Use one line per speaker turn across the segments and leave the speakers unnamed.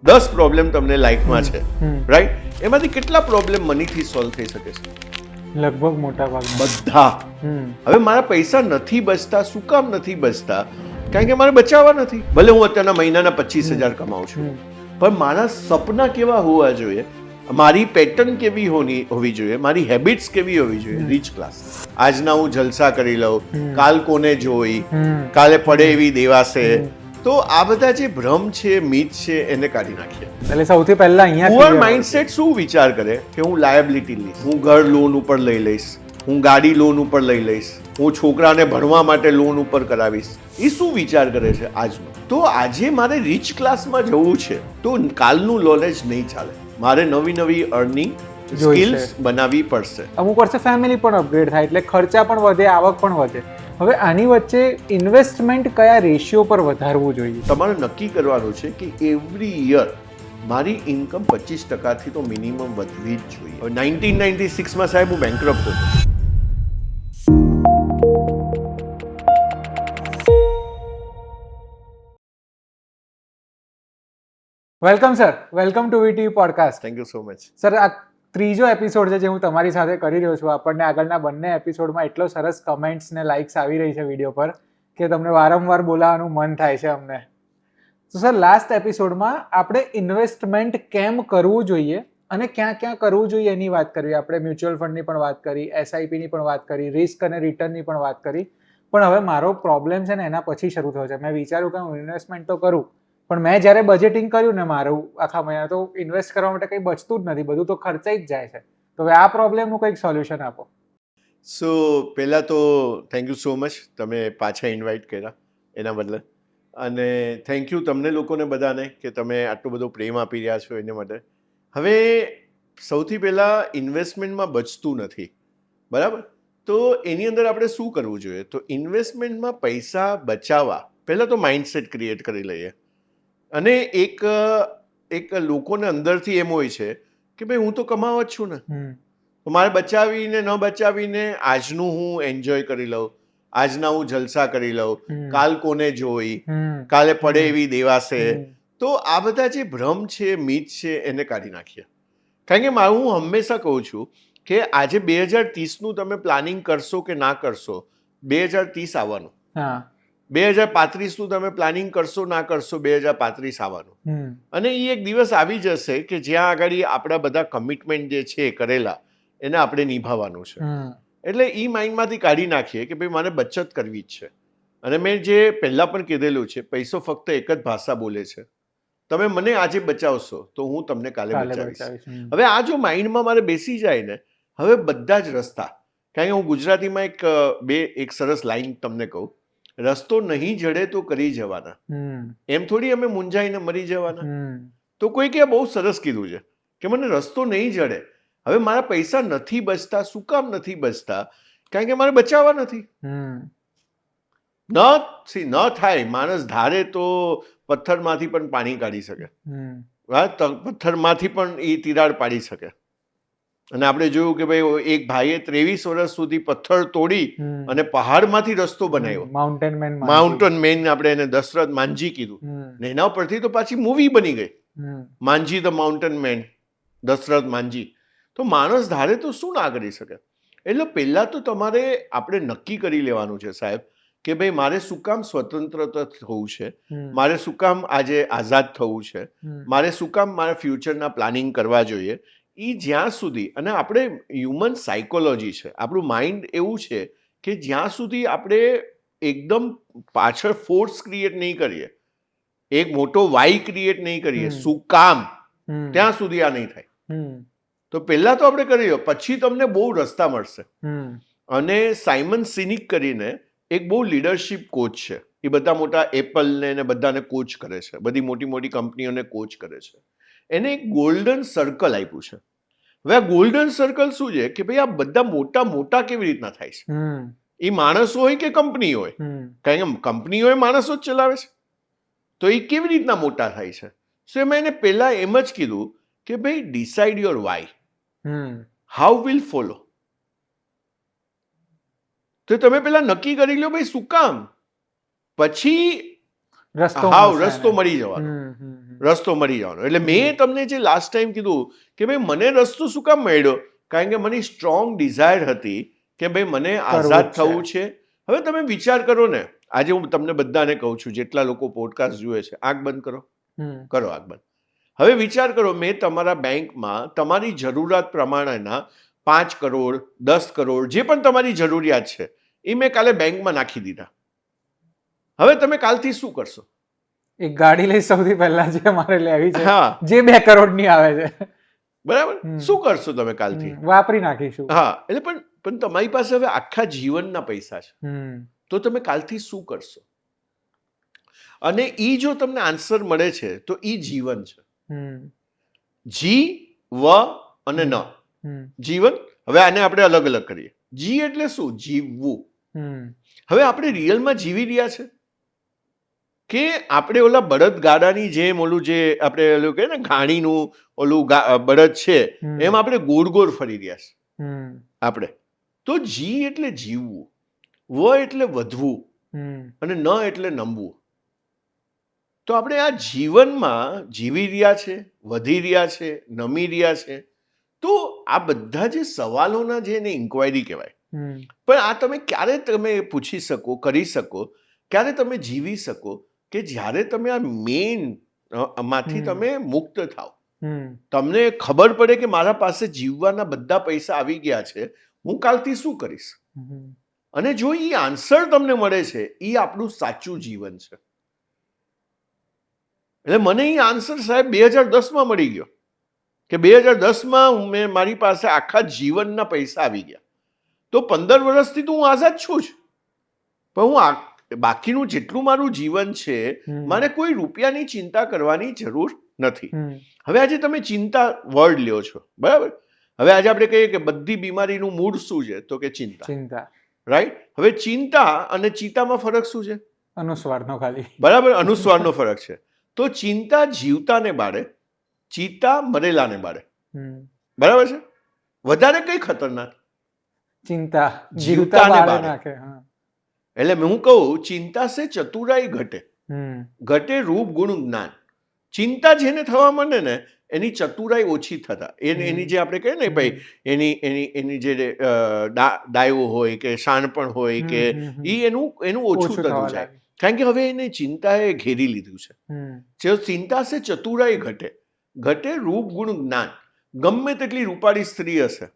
10 problem તમને લાઈફમાં છે, રાઈટ? એમાંથી કેટલા પ્રોબ્લેમ મનીથી સોલ્વ થઈ શકે છે?
લગભગ મોટા ભાગના
બધા. હવે મારા પૈસા નથી બચતા. શું કામ નથી બચતા? કારણ કે મારે બચાવવા નથી. ભલે હું અત્યારના મહિનાના 25,000 કમાઉં છું, પણ મારા સપના કેવા હોવા જોઈએ, મારી પેટર્ન કેવી હોવી જોઈએ, મારી હેબિટ્સ કેવી હોવી જોઈએ? Reach class. આજના હું જલસા કરી લઉં, કાલ કોને જોઈ, કાલે પડે એવી દેવાશે. તો આ બધા જે ભ્રમ છે, મિથ છે, એને કાઢી નાખીએ.
એટલે સૌથી પહેલા અહીંયા
પુઅર માઇન્ડસેટ શું વિચાર કરે કે હું લાયબિલિટી લઈશ, હું ઘર લોન ઉપર લઈ લઈશ, હું ગાડી લોન ઉપર લઈ લઈશ, હું છોકરાને ભણવા માટે લોન ઉપર કરાવીશ. એ શું વિચાર કરે છે આજનો? તો આજે મારે રીચ ક્લાસમાં જવું છે તો કાલનું નોલેજ નહીં ચાલે. મારે નવી નવી અર્નિંગ સ્કિલ્સ બનાવવી પડશે.
અમુક વર્ષે ફેમિલી પણ અપગ્રેડ થાય એટલે ખર્ચા પણ વધે, આવક પણ વધે. હવે આની વચ્ચે ઇન્વેસ્ટમેન્ટ કયા રેશિયો પર વધારવું જોઈએ?
તમારે નક્કી કરવાનું છે કે એવરી યર મારી ઇન્કમ 25% તો મિનિમમ વધવી જ જોઈએ. 1996માં સાહેબ હું બેંકરપ્ટ હતો.
Welcome sir, welcome to VTV podcast.
Thank you so much.
Sir, આ ત્રીજો એપિસોડ છે જે હું તમારી સાથે કરી રહ્યો છું. આપણને આગળના બંને એપિસોડમાં એટલો સરસ કમેન્ટ્સ ને લાઇક્સ આવી રહી છે વિડીયો પર કે તમને વારંવાર બોલાવવાનું મન થાય છે અમને. તો સર, લાસ્ટ એપિસોડમાં આપણે ઇન્વેસ્ટમેન્ટ કેમ કરવું જોઈએ અને ક્યાં ક્યાં કરવું જોઈએ એની વાત કરી. આપણે મ્યુચ્યુઅલ ફંડની પણ વાત કરી, એસઆઈપીની પણ વાત કરી, રિસ્ક અને રિટર્નની પણ વાત કરી. પણ હવે મારો પ્રોબ્લેમ છે ને એના પછી શરૂ થયો છે. મેં વિચાર્યું કે હું ઇન્વેસ્ટમેન્ટ તો કરું, પણ મેં જ્યારે બજેટિંગ કર્યું ને મારું આખા મહિના, તો ઇન્વેસ્ટ કરવા માટે કંઈ બચતું જ નથી, બધું તો ખર્ચાઈ જ જાય છે. તો હવે આ પ્રોબ્લેમનું કંઈક સોલ્યુશન આપો.
સો પહેલાં તો થેન્ક યુ સો મચ, તમે પાછા ઇન્વાઇટ કર્યા એના બદલે. અને થેન્ક યુ તમને લોકોને બધાને કે તમે આટલો બધો પ્રેમ આપી રહ્યા છો એને માટે. હવે સૌથી પહેલાં ઇન્વેસ્ટમેન્ટમાં બચતું નથી, બરાબર? તો એની અંદર આપણે શું કરવું જોઈએ? તો ઇન્વેસ્ટમેન્ટમાં પૈસા બચાવવા પહેલાં તો માઇન્ડસેટ ક્રિએટ કરી લઈએ. અને એક લોકોને અંદરથી એમ હોય છે કે ભાઈ હું તો કમાવા જ છું ને, તો મારે બચાવીને ન બચાવીને આજનું હું એન્જોય કરી લઉં, આજના હું જલસા કરી લઉં, કાલ કોને જોઈ, કાલે પડે એવી દેવાશે. તો આ બધા જે ભ્રમ છે, મિથ છે, એને કાઢી નાખીએ. કારણ કે હું હંમેશા કહું છું કે આજે 2030નું તમે પ્લાનિંગ કરશો કે ના કરશો, 2030 આવવાનું. 2035નું તમે પ્લાનિંગ કરશો ના કરશો, 2035 આવવાનું. અને એ એક દિવસ આવી જશે કે જ્યાં આગળ આપણા બધા કમિટમેન્ટ જે છે કરેલા એને આપણે નિભાવવાનું છે. એટલે એ માઇન્ડમાંથી કાઢી નાખીએ કે ભાઈ મારે બચત કરવી જ છે. અને મેં જે પહેલાં પણ કીધેલું છે, પૈસો ફક્ત એક જ ભાષા બોલે છે. તમે મને આજે બચાવશો તો હું તમને કાલે બચાવીશ. હવે આ જો માઇન્ડમાં મારે બેસી જાય ને, હવે બધા જ રસ્તા, કારણ કે હું ગુજરાતીમાં એક સરસ લાઈન તમને કહું, રસ્તો નહીં જડે તો કરી જવાના, એમ થોડી અમે મૂંઝાઈને મરી જવાના. તો કોઈ કે બહુ સરસ કીધું છે કે મને રસ્તો નહીં જડે. હવે મારા પૈસા નથી બચતા. શું કામ નથી બચતા? કારણ કે મારે બચાવવા નથી. ન થાય, માણસ ધારે તો પથ્થરમાંથી પણ પાણી કાઢી શકે, પથ્થરમાંથી પણ એ તિરાડ પાડી શકે. અને આપણે જોયું કે ભાઈ એક ભાઈએ 23 વર્ષ સુધી પથ્થર તોડી અને પહાડમાંથી રસ્તો બનાવ્યો. માઉન્ટેન મેન આપણે એને દશરથ માંઝી કીધું ને એના પરથી તો પાછી મૂવી બની ગઈ, Manjhi the mountain man, Dashrath Manjhi. તો માણસ ધારે તો શું ના કરી શકે? એટલે પહેલાં તો તમારે આપણે નક્કી કરી લેવાનું છે સાહેબ કે ભાઈ મારે શું કામ સ્વતંત્રતા થવું છે, મારે શું કામ આજે આઝાદ થવું છે, મારે શું કામ મારા ફ્યુચરના પ્લાનિંગ કરવા જોઈએ. એ જ્યાં સુધી, અને આપણે હ્યુમન સાયકોલોજી છે, આપણું માઇન્ડ એવું છે કે જ્યાં સુધી આપણે એકદમ પાછળ ફોર્સ ક્રિએટ નહીં કરીએ, એક મોટો વાય ક્રિએટ નહીં કરીએ, શું કામ, ત્યાં સુધી આ નહીં થાય. તો પહેલાં તો આપણે કરી લો, પછી તમને બહુ રસ્તા મળશે. અને સાયમન સિનિક કરીને એક બહુ લીડરશિપ કોચ છે, એ બધા મોટા એપલને ને બધાને કોચ કરે છે, બધી મોટી મોટી કંપનીઓને કોચ કરે છે. એને એક ગોલ્ડન સર્કલ આપ્યું છે. હવે આ ગોલ્ડન સર્કલ શું છે કે ભાઈ આ બધા મોટા મોટા કેવી રીતના થાય છે? એ માણસો હોય કે કંપની હોય, કારણ કે કંપનીઓ માણસો જ ચલાવે છે, તો એ કેવી રીતના મોટા થાય છે? સો મેં એને પહેલા એમ જ કીધું કે ભાઈ decide your way, how will follow. તો તમે પેલા નક્કી કરી લો ભાઈ શું કામ, પછી રસ્તો મળી જવાનો. રસ્તો મળી જવાનો. એટલે મેં તમને જે લાસ્ટ ટાઈમ કીધું કે ભાઈ મને રસ્તો શું કામ મળ્યો, કારણ કે મને સ્ટ્રોંગ ડિઝાયર હતી કે ભાઈ મને આઝાદ થવું છે. હવે તમે વિચાર કરો ને, આજે હું તમને બધાને કહું છું જેટલા લોકો પોડકાસ્ટ જુએ છે, આંખ બંધ કરો, કરો આંખ બંધ. હવે વિચાર કરો, મેં તમારા બેંકમાં તમારી જરૂરિયાત પ્રમાણેના 5 કરોડ 10 કરોડ જે પણ તમારી જરૂરિયાત છે એ મેં કાલે બેંકમાં નાખી દીધા. હવે તમે કાલથી શું કરશો?
એક ગાડી લઈ સૌથી પહેલા જે મારે લેવી છે,
હા,
જે 2 કરોડની આવે છે,
બરાબર. શું કરશો તમે કાલથી?
વાપરી નાખીશું.
હા, એટલે પણ તમારી પાસે હવે આખા જીવનના પૈસા છે, તો તમે કાલથી શું કરશો? અને ઈ જો તમને આન્સર મળે છે તો ઈ જીવન છે. જી વ અને ન જીવન. હવે આને આપણે અલગ અલગ કરીએ. જી એટલે શું? જીવવું. હવે આપણે રિયલમાં જીવી રહ્યા છે કે આપણે ઓલા બળદ ગાડાની જેમ ઓલું જે આપણે ઓલું કહે ને ઘાણીનું ઓલું બળદ છે એમ આપણે ગોળ ગોળ ફરી રહ્યા છે આપણે? તો જી એટલે જીવવું, વ એટલે વધવું અને ન એટલે નમવું. તો આપણે આ જીવનમાં જીવી રહ્યા છે, વધી રહ્યા છે, નમી રહ્યા છે. તો આ બધા જે સવાલોના જે એને ઇન્ક્વાયરી કહેવાય. પણ આ તમે ક્યારે તમે પૂછી શકો, કરી શકો, ક્યારે તમે જીવી શકો કે જ્યારે તમે આ મેઇન માંથી તમે મુક્ત થાવ. તમને ખબર પડે કે મારા પાસે જીવવાના બધા પૈસા આવી ગયા છે, હું કાલથી શું કરીશ? અને જો એ આન્સર તમને મળે છે, એ આપણું સાચું જીવન છે. એટલે મને એ આન્સર સાહેબ 2010માં મળી ગયો કે 2010માં મેં મારી પાસે આખા જીવનના પૈસા આવી ગયા. તો 15 વર્ષથી તો હું આઝાદ છું જ, પણ હું બાકીનું જેટલું મારું જીવન છે મારે કોઈ રૂપિયાની ચિંતા કરવાની જરૂર નથી. હવે આજે તમે ચિંતા વર્ડ લ્યો છો, બરાબર? હવે આજે આપણે કહીએ કે બધી બીમારીનું મૂળ શું છે, તો કે ચિંતા. રાઈટ? હવે ચિંતા અને ચિતામાં ફરક શું છે?
અનુસ્વારનો ખાલી.
બરાબર, અનુસ્વારનો ફરક છે. તો ચિંતા જીવતાને બાળે, ચિતા મરેલાને બાળે. બરાબર છે? વધારે કઈ ખતરનાક? ચિંતા જીવતાને બાળે. એટલે હું કહું, ચિંતા સે ચતુરાઈ ઘટે, ઘટે રૂપ ગુણ જ્ઞાન. ચિંતા જેને થવા માંડે ને એની ચતુરાઈ ઓછી થતા, એની જે આપણે કહીએ ને ભાઈ એની જે ડાયો હોય કે શાણપણ હોય કે એનું ઓછું થતું જાય. કારણ કે હવે એને ચિંતાએ ઘેરી લીધું છે. ચિંતા સે ચતુરાઈ ઘટે, ઘટે રૂપ ગુણ જ્ઞાન. ગમે તેટલી રૂપાળી સ્ત્રી હશે,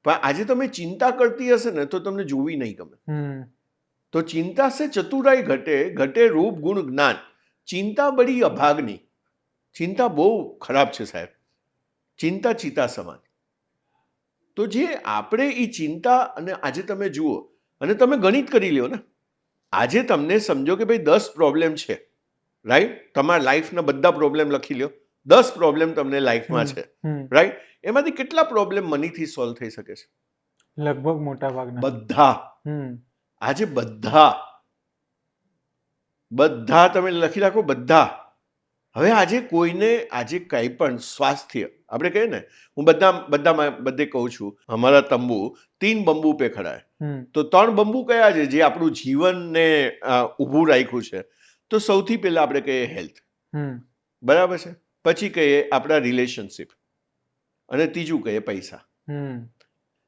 પણ આજે તમે ચિંતા કરતી હશે ને તો તમને જોવી નહીં ગમે. તો ચિંતા સે ચતુરાઈ ઘટે, ઘટે રૂપ ગુણ જ્ઞાન. ચિંતા બડી અભાગની. ચિંતા બહુ ખરાબ છે સાહેબ. ચિંતા ચિતા સમાન. તો જે આપણે એ ચિંતા, અને આજે તમે જુઓ અને તમે ગણિત કરી લ્યો ને, આજે તમને સમજો કે ભાઈ 10 પ્રોબ્લેમ છે, રાઈટ? તમારા લાઈફના બધા પ્રોબ્લેમ લખી લ્યો. 10 પ્રોબ્લેમ તમને લાઈફમાં છે, રાઈટ? એમાંથી કેટલા પ્રોબ્લેમ મનીથી સોલ્વ થઈ શકે છે?
લગભગ મોટા ભાગના
બધા. આજે બધા તમે લખી રાખો, બધા. હવે આજે કોઈને આજે કંઈ પણ સ્વાસ્થ્ય આપણે કહીએ ને, હું બધે કહું છું, અમારા તંબુ 3 બંબુ પે ખડા હે. તો 3 બંબુ કયા છે જે આપણું જીવનને ઊભું રાખ્યું છે? તો સૌથી પહેલા આપણે કહીએ હેલ્થ, બરાબર છે? પછી કહીએ આપણા રિલેશનશિપ, અને ત્રીજું કહીએ પૈસા.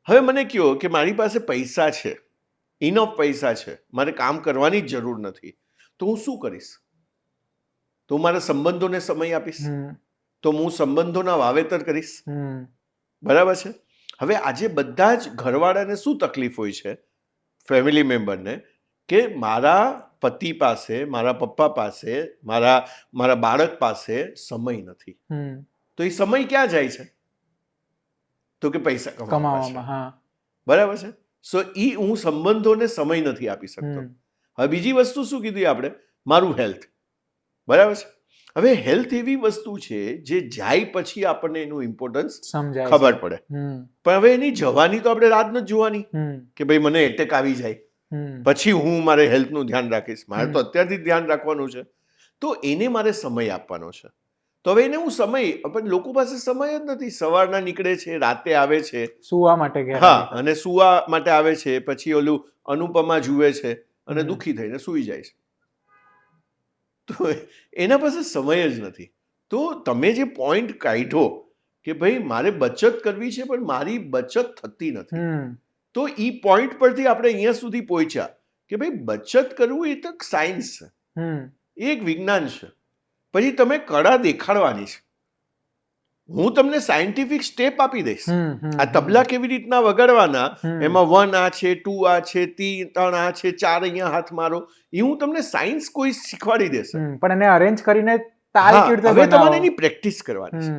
હવે મને કહો કે મારી પાસે પૈસા છે, ઇનફ પૈસા છે, મારે કામ કરવાની જ જરૂર નથી, તો હું શું કરીશ? તો હું મારા સંબંધોને સમય આપીશ, તો હું સંબંધોના વાવેતર કરીશ, બરાબર છે? હવે આજે બધા જ ઘરવાળાને શું તકલીફ હોય છે, ફેમિલી મેમ્બરને, કે મારા પતિ પાસે, મારા પપ્પા પાસે, મારા બાળક પાસે સમય નથી. તો એ સમય ક્યાં જાય છે? તો કે પૈસા કમાવામાં. બરાબર છે? સો હું સંબંધોને સમય નથી આપી શકતો. હવે બીજી વસ્તુ શું કીધી આપણે? મારું હેલ્થ, બરાબર છે? હવે હેલ્થ એવી વસ્તુ છે જે જાય પછી આપણને એનું ઇમ્પોર્ટન્સ ખબર પડે. પણ હવે એની જવાની તો આપણે રાત નથી જોવાની કે ભાઈ મને એટેક આવી જાય પછી હું મારે હેલ્થનું ધ્યાન રાખીશ. મારે તો અત્યારથી ધ્યાન રાખવાનું છે, તો એને મારે સમય આપવાનો છે. તો હવે એને હું સમય, પણ લોકો પાસે સમય જ નથી. સવારના નીકળે છે, રાતે આવે છે સુવા માટે. હા, અને સુવા માટે આવે છે, પછી ઓલું અનુપમા જુએ છે અને દુઃખી થઈને સૂઈ જાય છે. તો એના પાસે સમય જ નથી. તો તમે જે પોઈન્ટ કાઢ્યો કે ભાઈ મારે બચત કરવી છે પણ મારી બચત થતી નથી, તો એ પોઈન્ટ પરથી આપણે અહીંયા સુધી પહોંચ્યા કે ભાઈ બચત કરવું એ તો સાયન્સ છે, એ એક વિજ્ઞાન છે. પછી તમે કળા દેખાડવાની છે. હું તમને સાયન્ટિફિક સ્ટેપ આપી દઈશ. આ તબલા કેવી રીતના વગાડવાના, એમાં 1 આ છે, 2 આ છે, 3 આ છે, 4 અહીંયા હાથ મારો, એ હું તમને સાયન્સ કોઈ શીખવાડી દેશે.
પણ એને અરેન્જ કરીને તાલ કેવી રીતે
હવે
બનાવો?
તમારે એની પ્રેક્ટિસ કરવાની છે,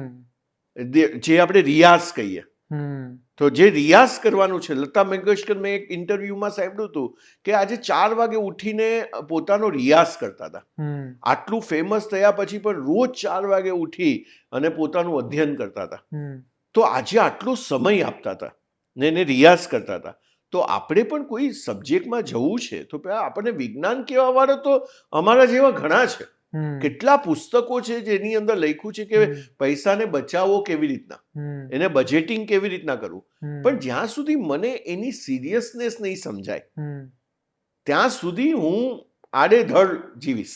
જે આપણે રિયાઝ કહીએ. તો જે રિયાઝ કરવાનું છે, લતા મંગેશકર, મેં એક ઇન્ટરવ્યુમાં સાંભળ્યું હતું કે આજે 4 વાગે ઉઠીને પોતાનો રિયાઝ કરતા હતા. આટલું ફેમસ થયા પછી પણ રોજ 4 વાગે ઉઠી અને પોતાનું અધ્યયન કરતા હતા. તો આજે આટલો સમય આપતા હતા ને એને રિયાઝ કરતા હતા. તો આપણે પણ કોઈ સબ્જેક્ટમાં જવું છે તો આપણને વિજ્ઞાન કહેવા વાળા તો અમારા જેવા ઘણા છે. કેટલા પુસ્તકો છે જેની અંદર લખ્યું છે કે પૈસાને બચાવો કેવી રીતના, એને બજેટિંગ કેવી રીતના કરવું. પણ જ્યાં સુધી મને એની સિરિયસનેસ નહીં સમજાય ત્યાં સુધી હું આડેધડ જીવીશ.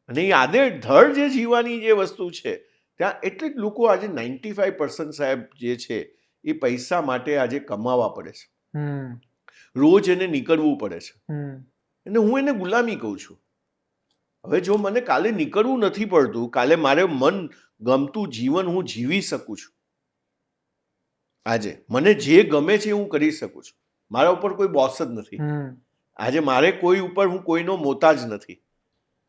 અને એ આડેધડ જે જીવવાની જે વસ્તુ છે ત્યાં એટલે જ લોકો આજે 95% સાહેબ જે છે એ પૈસા માટે આજે કમાવા પડે છે, રોજ એને નીકળવું પડે છે. અને હું એને ગુલામી કહું છું. હવે જો મને કાલે નીકળવું નથી પડતું, કાલે મારે મન ગમતું જીવન હું જીવી શકું છું. આજે મને જે ગમે છે હું કરી શકું છું. મારા ઉપર કોઈ બોસ જ નથી. આજે મારે કોઈ ઉપર હું કોઈનો મોતાજ નથી.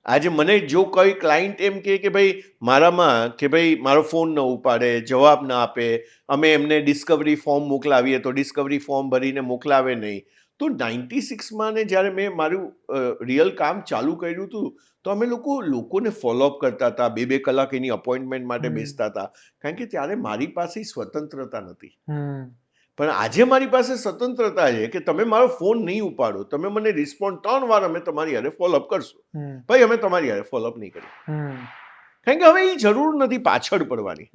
આજે મને જો કોઈ ક્લાયન્ટ એમ કે ભાઈ મારામાં કે ભાઈ મારો ફોન ન ઉપાડે, જવાબ ના આપે, અમે એમને ડિસ્કવરી ફોર્મ મોકલાવીએ તો ડિસ્કવરી ફોર્મ ભરીને મોકલાવે નહીં. તો 96માં ને જ્યારે મેં મારું રિયલ કામ ચાલુ કર્યું હતું તો અમે લોકોને ફોલોઅપ કરતા હતા, 2-2 કલાક એની અપોઇન્ટમેન્ટ માટે બેસતા હતા, કારણ કે ત્યારે મારી પાસે સ્વતંત્રતા નથી. પણ આજે મારી પાસે સ્વતંત્રતા છે કે તમે મારો ફોન નહીં ઉપાડો, તમે મને રિસ્પોન્ડ 3 વાર અમે તમારી હારે ફોલોઅપ કરશું, ભાઈ અમે તમારી હારે ફોલોઅપ નહીં કરીએ. કારણ કે હવે એ જરૂર નથી પાછળ પડવાની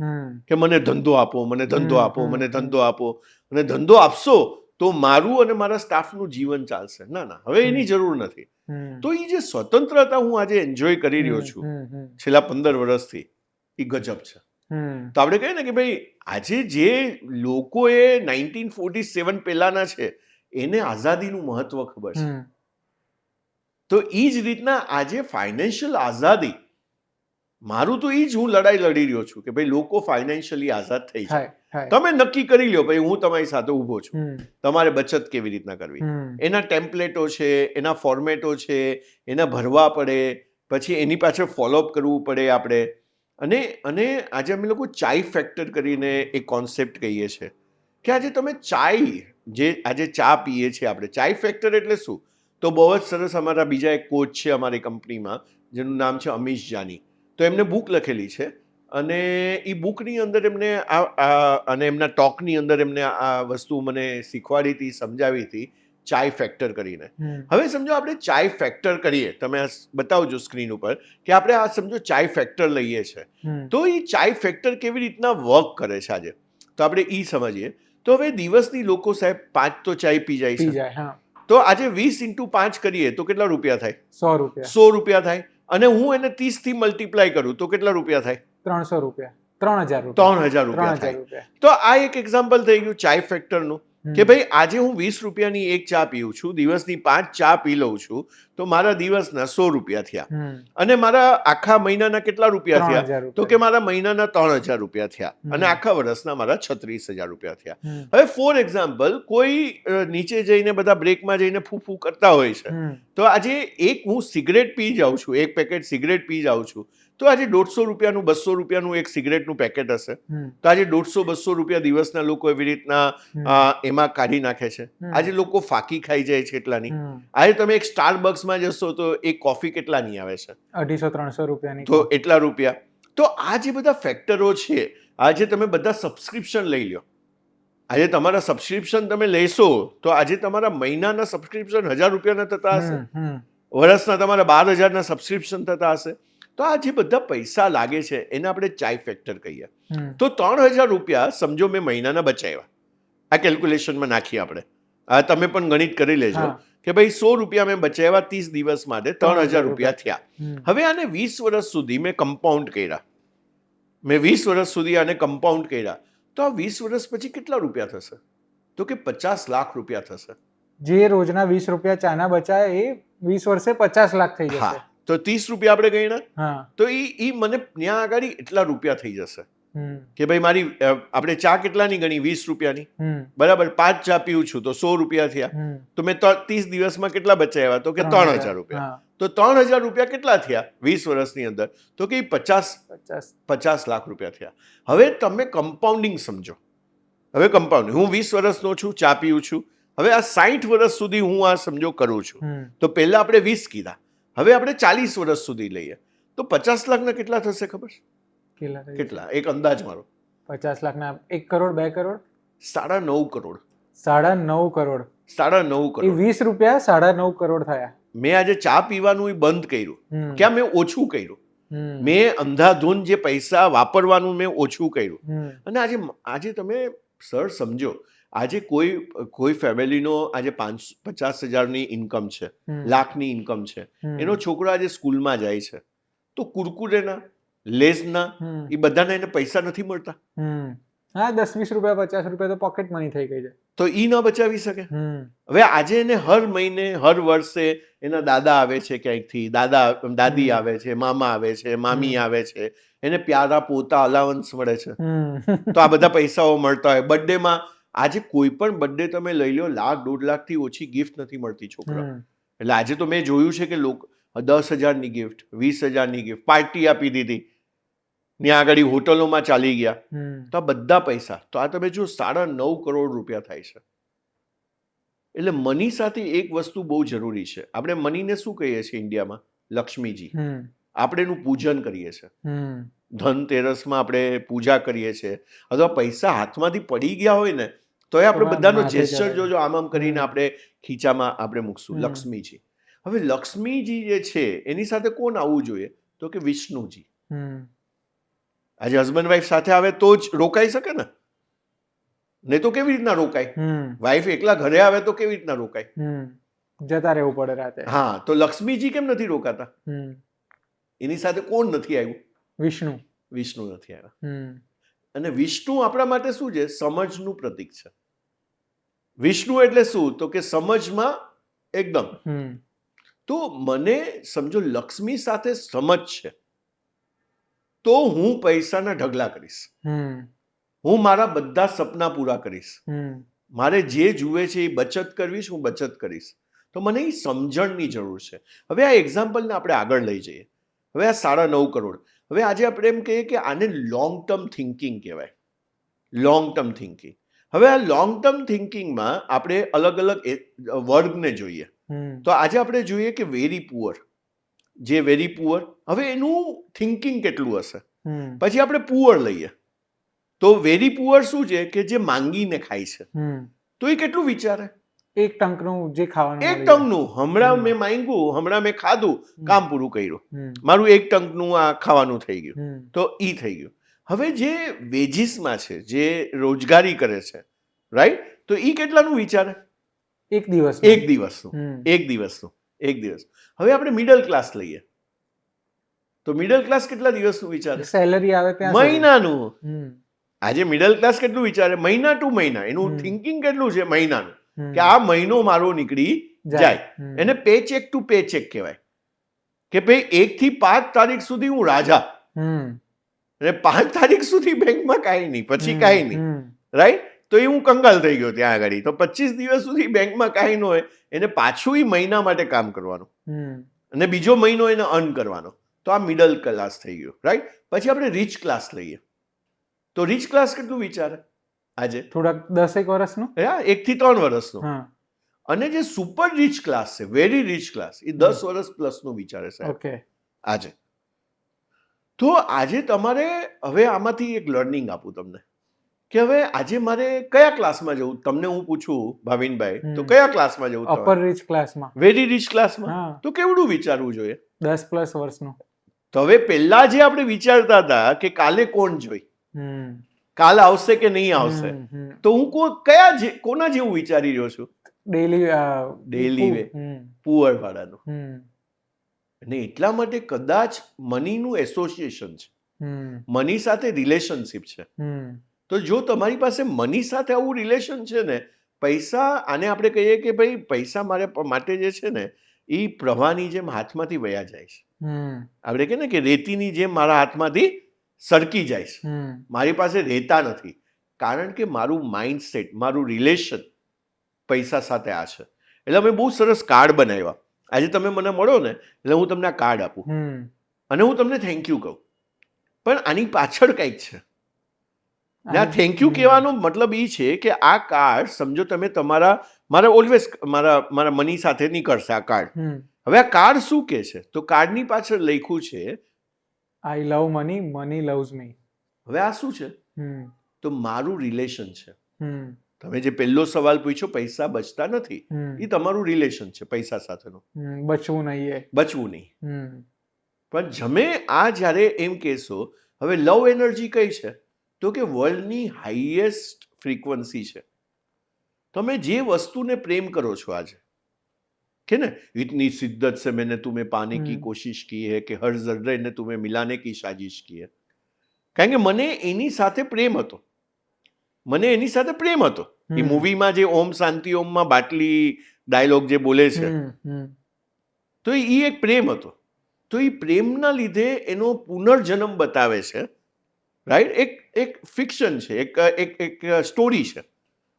કે મને ધંધો આપો, મને ધંધો આપો, મને ધંધો આપો. અને ધંધો આપશો તો મારું અને મારા સ્ટાફનું જીવન ચાલશે. ના, હવે એની જરૂર નથી. તો એ જે સ્વતંત્રતા હું આજે એન્જોય કરી રહ્યો છું છેલ્લા 15 વર્ષથી, એ ગજબ છે. તો આપણે કહીએ ને કે ભાઈ આજે જે લોકોએ 1947 પહેલાના છે એને આઝાદીનું મહત્વ ખબર છે. તો એ જ રીતના આજે ફાઇનાન્શિયલ આઝાદી, મારું તો એ જ હું લડાઈ લડી રહ્યો છું કે ભાઈ લોકો ફાઇનાન્શિયલી આઝાદ થઈ જાય. તમે નક્કી કરી લ્યો ભાઈ હું તમારી સાથે ઊભો છું, તમારે બચત કેવી રીતના કરવી, એના ટેમ્પલેટો છે, એના ફોર્મેટો છે, એના ભરવા પડે, પછી એની પાછળ ફોલોઅપ કરવું પડે આપણે. અને આજે અમે લોકો ચાય ફેક્ટર કરીને એક કોન્સેપ્ટ કહીએ છીએ કે આજે તમે ચાય, જે આજે ચા પીએ છીએ આપણે, ચાય ફેક્ટર એટલે શું? તો બહુ જ સરસ અમારા બીજા એક કોચ છે અમારી કંપનીમાં જેનું નામ છે અમીશ જાની. તો એમને બુક લખેલી છે અને એ બુકની અંદર એમને અને એમના ટોકની અંદર એમને આ વસ્તુ મને શીખવાડી હતી, સમજાવી હતી, ચાય ફેક્ટર કરીને. હવે સમજો આપણે ચાય ફેક્ટર કરીએ, તમે આ બતાવજો સ્ક્રીન ઉપર કે આપણે આ સમજો ચાય ફેક્ટર લઈએ છે તો એ ચાય ફેક્ટર કેવી રીતના વર્ક કરે છે આજે, તો આપણે એ સમજીએ. તો હવે દિવસની લોકો સાહેબ 5 તો ચાય પી જાય છે. તો આજે 20 × 5 કરીએ તો કેટલા રૂપિયા થાય? 100 રૂપિયા થાય. અને હું એને 30 થી મલ્ટીપ્લાય કરું તો કેટલા રૂપિયા થાય?
300 રૂપિયા, 3000
રૂપિયા થાય. તો આ એક એક્ઝામ્પલ થઈ ગયું ચાય ફેક્ટરનું કે ભાઈ આજે હું 20 રૂપિયાની એક ચા પીઉં છું, દિવસની 5 ચા પી લઉં છું, તો મારા દિવસના 100 રૂપિયા થયા. અને મારા આખા મહિનાના કેટલા રૂપિયા થયા? તો કે મારા મહિનાના 3000 રૂપિયા થયા. અને આખા વર્ષના મારા 36000 રૂપિયા થયા. હવે ફોર એક્ઝામ્પલ કોઈ નીચે જઈને બધા બ્રેકમાં જઈને ફૂફૂ કરતા હોય છે, તો આજે હું સિગરેટ પી જાઉં છું, એક પેકેટ સિગરેટ પી જાઉં છું, તો આજે 150 રૂપિયાનું 200 રૂપિયાનું એક સિગરેટનું પેકેટ હશે. તો આજે 150-200 રૂપિયા દિવસના લોકો એવી રીતના એમાં કાઢી નાખે છે. આજે લોકો ફાકી ખાઈ જાય છે એટલાની. આજે તમે એક સ્ટારબક્સમાં જશો તો એક કોફી કેટલાની આવે છે?
250-300 રૂપિયાની.
તો એટલા રૂપિયા. તો આ જે બધા ફેક્ટરો છે, આજે તમે બધા સબસ્ક્રિપ્શન લઈ લો. આજે તમારા સબસ્ક્રિપ્શન તમે લેશો તો આજે તમારા મહિનાના સબસ્ક્રિપ્શન 1000 રૂપિયાના થતા હશે, વર્ષના તમારા 12000ના સબસ્ક્રિપ્શન થતા હશે. તો આ જે બધા પૈસા લાગે છે એને આપણે ચાય ફેક્ટર કહીએ. તો 3000 રૂપિયા સમજો મેં મહિનાના બચાવ્યા. આ કેલ્ક્યુલેશનમાં નાખીએ આપણે, તમે પણ ગણિત કરી લેજો કે ભાઈ 100 રૂપિયા મેં બચાવ્યા 30 દિવસ માટે 3000 રૂપિયા થયા.
હમ.
હવે આને 20 વર્ષ સુધી મેં કમ્પાઉન્ડ કર્યા, મેં 20 વર્ષ સુધી આને કમ્પાઉન્ડ કર્યા, તો આ 20 વર્ષ પછી કેટલા રૂપિયા થશે? તો કે 50 લાખ રૂપિયા થશે.
જે રોજના 20 રૂપિયા ચાના બચાય એ 20 વર્ષે 50 લાખ થઈ જશે.
હા, તો 30 રૂપિયા આપણે ગણ્યા,
હા.
તો ઈ મને ત્યાં આગળ એટલા રૂપિયા થઈ જશે
હમ.
કે ભાઈ મારી આપણે ચા કેટલાની ગણી? 20 રૂપિયાની,
હમ.
બરાબર. 5 ચા પીવું છું તો 100 રૂપિયા થયા.
હમ.
તો મેં 30 દિવસમાં કેટલા બચાવ્યા? તો કે 3000 રૂપિયા.
હા.
તો 3000 રૂપિયા કેટલા થયા 20 વર્ષની અંદર? તો કે 50 લાખ રૂપિયા થયા. હવે તમે કમ્પાઉન્ડિંગ સમજો. હવે કમ્પાઉન્ડિંગ, હું 20 વર્ષનો છું, ચા પીવું છું, હવે આ 60 વર્ષ સુધી હું આ સમજો કરું છું.
હમ.
તો પહેલા આપણે 20 કીધા, હવે આપણે 40 વર્ષ સુધી લઈએ તો 50 લાખના કેટલા થશે ખબર?
કેટલા થઈ જશે?
કેટલા? એક અંદાજ મારો.
50 લાખના 1 કરોડ 2 કરોડ
9.5 કરોડ.
9.5 કરોડ.
9.5
એ
કરોડ.
20 રૂપિયા 9.5 કરોડ થયા.
મેં આજે ચા પીવાનું બંધ કર્યું.
હમ.
ક્યાં મેં ઓછું કર્યું?
હમ.
મેં અંધાધૂન જે પૈસા વાપરવાનું મેં ઓછું કર્યું.
હમ.
અને આજે તમે સર સમજો, આજે કોઈ ફેમિલીનો આજે 50,000ની ઇન્કમ છે,
હમ.
લાખની ઇન્કમ છે,
હમ.
એનો છોકરો આજે સ્કૂલમાં જાય છે, તો કુરકુરેના, લેઝના,
હમ.
એ બધાને એને પૈસા નથી મળતા,
હમ. હા, 10-20 રૂપિયા 50 રૂપિયા તો પોકેટ મની થઈ ગઈ છે.
તો ઈ ન બચાવી શકે.
હમ.
હવે આજે એને હર મહિને, હર વર્ષે એના દાદા આવે છે ક્યાંકથી, દાદી
હમ.
આવે છે, મામા આવે છે, મામી આવે છે, એને પ્યારા પોતા અલાવન્સ મળે છે.
હમ.
તો આ બધા પૈસાઓ મળતા હોય. બર્થડેમાં આજે કોઈ પણ બર્થડે તમે લઈ લો, 1,00,000-1.5 લાખથી ઓછી ગિફ્ટ નથી મળતી છોકરા.
હમ.
એટલે આજે તો મેં જોયું છે કે લોકો 10,000ની ગિફ્ટ, 20,000ની ગિફ્ટ, પાર્ટી આપી દીધી, ત્યાં આગળ હોટલોમાં ચાલી ગયા.
હમ.
તો આ બધા પૈસા, તો આ તમે જો 9.5 કરોડ રૂપિયા થાય છે. એટલે મની સાથે એક વસ્તુ બહુ જરૂરી છે. આપણે મનીને શું કહીએ છીએ ઇન્ડિયામાં? લક્ષ્મીજી.
હમ.
આપણે એનું પૂજન કરીએ છીએ.
હમ.
ધનતેરસમાં આપણે પૂજા કરીએ છીએ. અથવા પૈસા હાથમાંથી પડી ગયા હોય ને તો એ આપણે
તો
બધાનો
માથે
જેસ્ચર
ચડાવે.
જોજો, આમ કરીને
હમ.
આપણે ખીચામાં આપણે મૂકશું.
હમ.
લક્ષ્મીજી. હવે લક્ષ્મીજી જે છે એની સાથે કોણ આવવું જોઈએ? તો કે વિષ્ણુજી.
હમ.
આજે હસબન્ડ વાઈફ સાથે આવે તો જ રોકાઈ શકે ને, નહીં તો કેવી રીતના રોકાય?
હમ.
વાઈફ એકલા ઘરે આવે તો કેવી રીતના રોકાય?
હમ. જતા રહેવું પડે રાતે.
હા, તો લક્ષ્મીજી કેમ નથી રોકાતા?
હમ.
એની સાથે કોણ નથી આવ્યું?
વિષ્ણુ.
વિષ્ણુ નથી આવ્યા.
હમ.
અને વિષ્ણુ આપણા માટે શું છે? સમજનું પ્રતીક છે. વિષ્ણુ એટલે શું? તો કે સમજમાં એકદમ.
હમ.
તો મને સમજો લક્ષ્મી સાથે સમજ છે તો હું પૈસાના ઢગલા કરીશ,
હમ.
હું મારા બધા સપના પૂરા કરીશ,
હમ.
મારે જે જુએ છે એ બચત કરવીશ, હું બચત કરીશ. તો મને એ સમજણની જરૂર છે. હવે આ એક્ઝામ્પલને આપણે આગળ લઈ જઈએ. હવે આ 9.5 કરોડ, હવે આજે આપણે એમ કહીએ કે આને લોંગ ટર્મ થિંકિંગ કહેવાય. Long term thinking. હવે આ લોંગ ટર્મ થિંકિંગમાં આપણે અલગ અલગ વર્ગને જોઈએ.
હમ.
તો આજે આપણે જોઈએ કે વેરી પુઅર, જે વેરી પુઅર, હવે એનું થિંકિંગ કેટલું હશે?
હમ.
પછી આપણે પુઅર લઈએ તો વેરી પુઅર શું છે? કે જે માંગીને ખાય છે.
હમ.
તો એ કેટલું વિચારે?
એક ટંકનું જે ખાવાનું
એક
મળી જાય.
ટંકનું. હમણાં
હમ.
મેં માંગ્યું, હમણાં મેં ખાધું, કામ પૂરું કર્યું,
હમ.
મારું એક ટંકનું આ ખાવાનું થઈ ગયું,
હમ.
તો ઈ થઈ ગયું. હવે જે વેજીસમાં છે, જે રોજગારી કરે છે, રાઈટ, તો ઈ કેટલાનું વિચારે?
એક દિવસ.
એક દિવસનું.
હમ.
એક દિવસનું. એક દિવસ. હવે આપણે મિડલ ક્લાસ લઈએ તો મિડલ ક્લાસ કેટલા દિવસનું વિચારે?
સેલરી આવે ત્યાં સુધી.
મહિનાનું.
હમ.
આજે મિડલ ક્લાસ કેટલું વિચારે? મહિના ટુ મહિના. એનું
હમ.
થિંકિંગ કેટલું છે? મહિનાનું.
હમ.
કે આ મહિનો મારો નીકળી જાય.
હમ.
એને pay check to pay check કહેવાય કે ભાઈ 1 થી 5 તારીખ સુધી હું રાજા,
હમ.
અને 5 તારીખ સુધી બેંકમાં કાંઈ નહીં, પછી કાંઈ નહીં,
હમ.
રાઈટ. તો એ હું કંગાલ થઈ ગયો ત્યાં આગળ. તો 25 દિવસ સુધી બેંકમાં કાંઈ ન હોય, એને પાછું એ મહિના માટે કામ કરવાનું
હમ.
અને બીજો મહિનો એને અર્ન કરવાનો. તો આ મિડલ ક્લાસ થઈ ગયો, રાઈટ. પછી આપણે રીચ ક્લાસ લઈએ તો રીચ ક્લાસ કેટલું વિચારે આજે?
થોડાક 10 વર્ષનું.
1 થી 3 વર્ષનો.
હા.
અને જે સુપર રીચ ક્લાસ છે, વેરી રીચ ક્લાસ, એ 10 વર્ષ પ્લસનું વિચારે સાહેબ
ઓકે.
આજે. તો આજે તમારે હવે આમાંથી એક લર્નિંગ આપું તમને કે હવે આજે મારે કયા ક્લાસમાં જવું? તમને હું પૂછું ભાવિનભાઈ, તો કયા ક્લાસમાં જવું?
અપર રીચ ક્લાસમાં.
વેરી રીચ ક્લાસમાં.
હા.
તો કેવડું વિચારવું જોઈએ?
10+ વર્ષનું.
તો હવે પહેલા જે આપણે વિચારતા હતા કે કાલે કોણ જોઈ,
હમ.
કાલ આવશે કે નહીં આવશે,
હમ. હમ.
તો હું કોના જેવું વિચારી રહ્યો છું?
ડેલી
પુઅર વાળાનું. અને એટલા માટે કદાચ મનીનું એસોસિએશન છે, મની સાથે રિલેશનશિપ છે. તો જો તમારી પાસે મની સાથે આવું રિલેશન છે ને, પૈસા, આને આપણે કહીએ કે ભાઈ પૈસા મારે માટે જે છે ને એ પ્રવાહની જેમ હાથમાંથી વયા જાય છે. આપણે કહીએ ને કે રેતીની જેમ મારા હાથમાંથી સરકી જાય છે, મારી પાસે રહેતા નથી, કારણ કે મારું માઇન્ડસેટ, મારું રિલેશન પૈસા સાથે આ છે. એટલે અમે બહુ સરસ કાર્ડ બનાવ્યા. આજે તમે મને મળો ને એટલે હું તમને આ કાર્ડ આપું અને હું તમને થેન્ક યુ કહું, પણ આની પાછળ કંઈક છે. આ થેન્ક યુ કહેવાનો મતલબ એ છે કે આ કાર્ડ સમજો તમે મારા ઓલવેઝ મારા મની સાથે નીકળશે આ કાર્ડ. હવે આ કાર્ડ શું કહે છે? તો કાર્ડની પાછળ લખ્યું છે
આઈ લવ મની, મની લવ્સ મી.
હવે આ શું છે? તો મારું રિલેશન છે. તમે જે પહેલો સવાલ પૂછ્યો, પૈસા બચતા નથી, એ તમારું રિલેશન છે પૈસા સાથેનું.
બચવું નહીં.
પણ જમે આ જ્યારે એમ કહેશો, હવે લવ એનર્જી કઈ છે? તો કે વર્લ્ડની હાઈએસ્ટ ફ્રીક્વન્સી છે. તમે જે વસ્તુને પ્રેમ કરો છો આજે, કે ને ઇતની શિદ્દત से मैंने तुम्हें पाने की कोशिश की है कि हर जर्रे ने तुम्हें मिलाने की साजिश की है. કારણ કે મને એની સાથે પ્રેમ હતો. એ મૂવીમાં જે ઓમ શાંતિ ઓમમાં બાટલી ડાયલોગ જે બોલે છે, તો એ એક પ્રેમ હતો. તો એ પ્રેમના લીધે એનો પુનર્જન્મ બતાવે છે, રાઈટ? એક ફિક્શન છે, એક સ્ટોરી છે,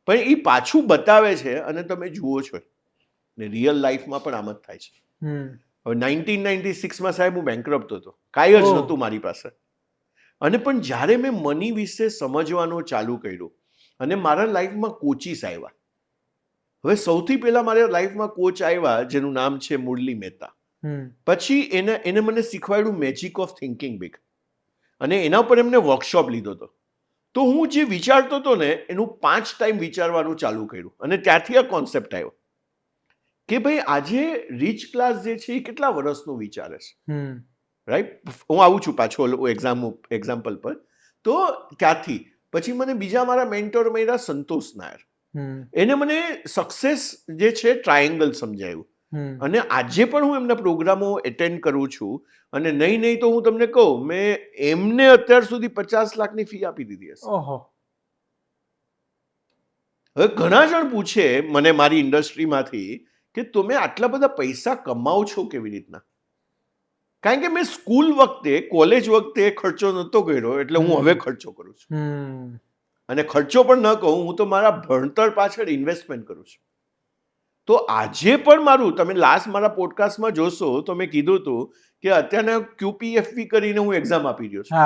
પણ એ પાછું બતાવે છે અને તમે જુઓ છો. ને રિયલ લાઈફમાં પણ આમ જ થાય છે. હવે 1996માં સાહેબ હું બેંકરપ્ટ હતો, કાંઈ જ નહોતું મારી પાસે. અને પણ જ્યારે મેં મની વિશે સમજવાનું ચાલુ કર્યું અને મારા લાઈફમાં કોચીસ આવ્યા. હવે સૌથી પહેલા મારા લાઈફમાં કોચ આવ્યા જેનું નામ છે મુરલી મહેતા. પછી એને મને શીખવાડ્યું મેજિક ઓફ થિંકિંગ બિગ, અને એના પર એમને વર્કશોપ લીધો હતો. તો હું જે વિચારતો હતો ને એનું 5 ટાઈમ વિચારવાનું ચાલુ કર્યું, અને ત્યારથી આ કોન્સેપ્ટ આવ્યો કે ભાઈ આજે રીચ ક્લાસ જે છે એ કેટલા વર્ષનું વિચારે છે, રાઈટ? હું આવું છું પાછો એક્ઝામ્પલ પર. તો ત્યાંથી પછી મને બીજા મારા મેન્ટોર મળ્યા સંતોષ નાયર. એને મને સક્સેસ જે છે ટ્રાયેંગલ સમજાયું, અને આજે પણ હું એમના પ્રોગ્રામો એટેન્ડ કરું છું. અને નહીં તો હું તમને કહું, મેં એમને અત્યાર સુધી 50 લાખની ફી આપી દીધી હશે. હવે ઘણા જણ પૂછે મને મારી ઇન્ડસ્ટ્રીમાંથી કે તમે આટલા બધા પૈસા કમાઓ છો કેવી રીતના? કારણ કે મેં સ્કૂલ વખતે, કોલેજ વખતે ખર્ચો નહોતો કર્યો, એટલે હું હવે ખર્ચો કરું છું. અને ખર્ચો પણ ન કહું, હું તો મારા ભણતર પાછળ ઇન્વેસ્ટમેન્ટ કરું છું. તો આજે પણ મારું, તમે લાસ્ટ મારા પોડકાસ્ટમાં જોશો તો મેં કીધું હતું કે અત્યારના QPFP કરીને હું એક્ઝામ આપી રહ્યો છું,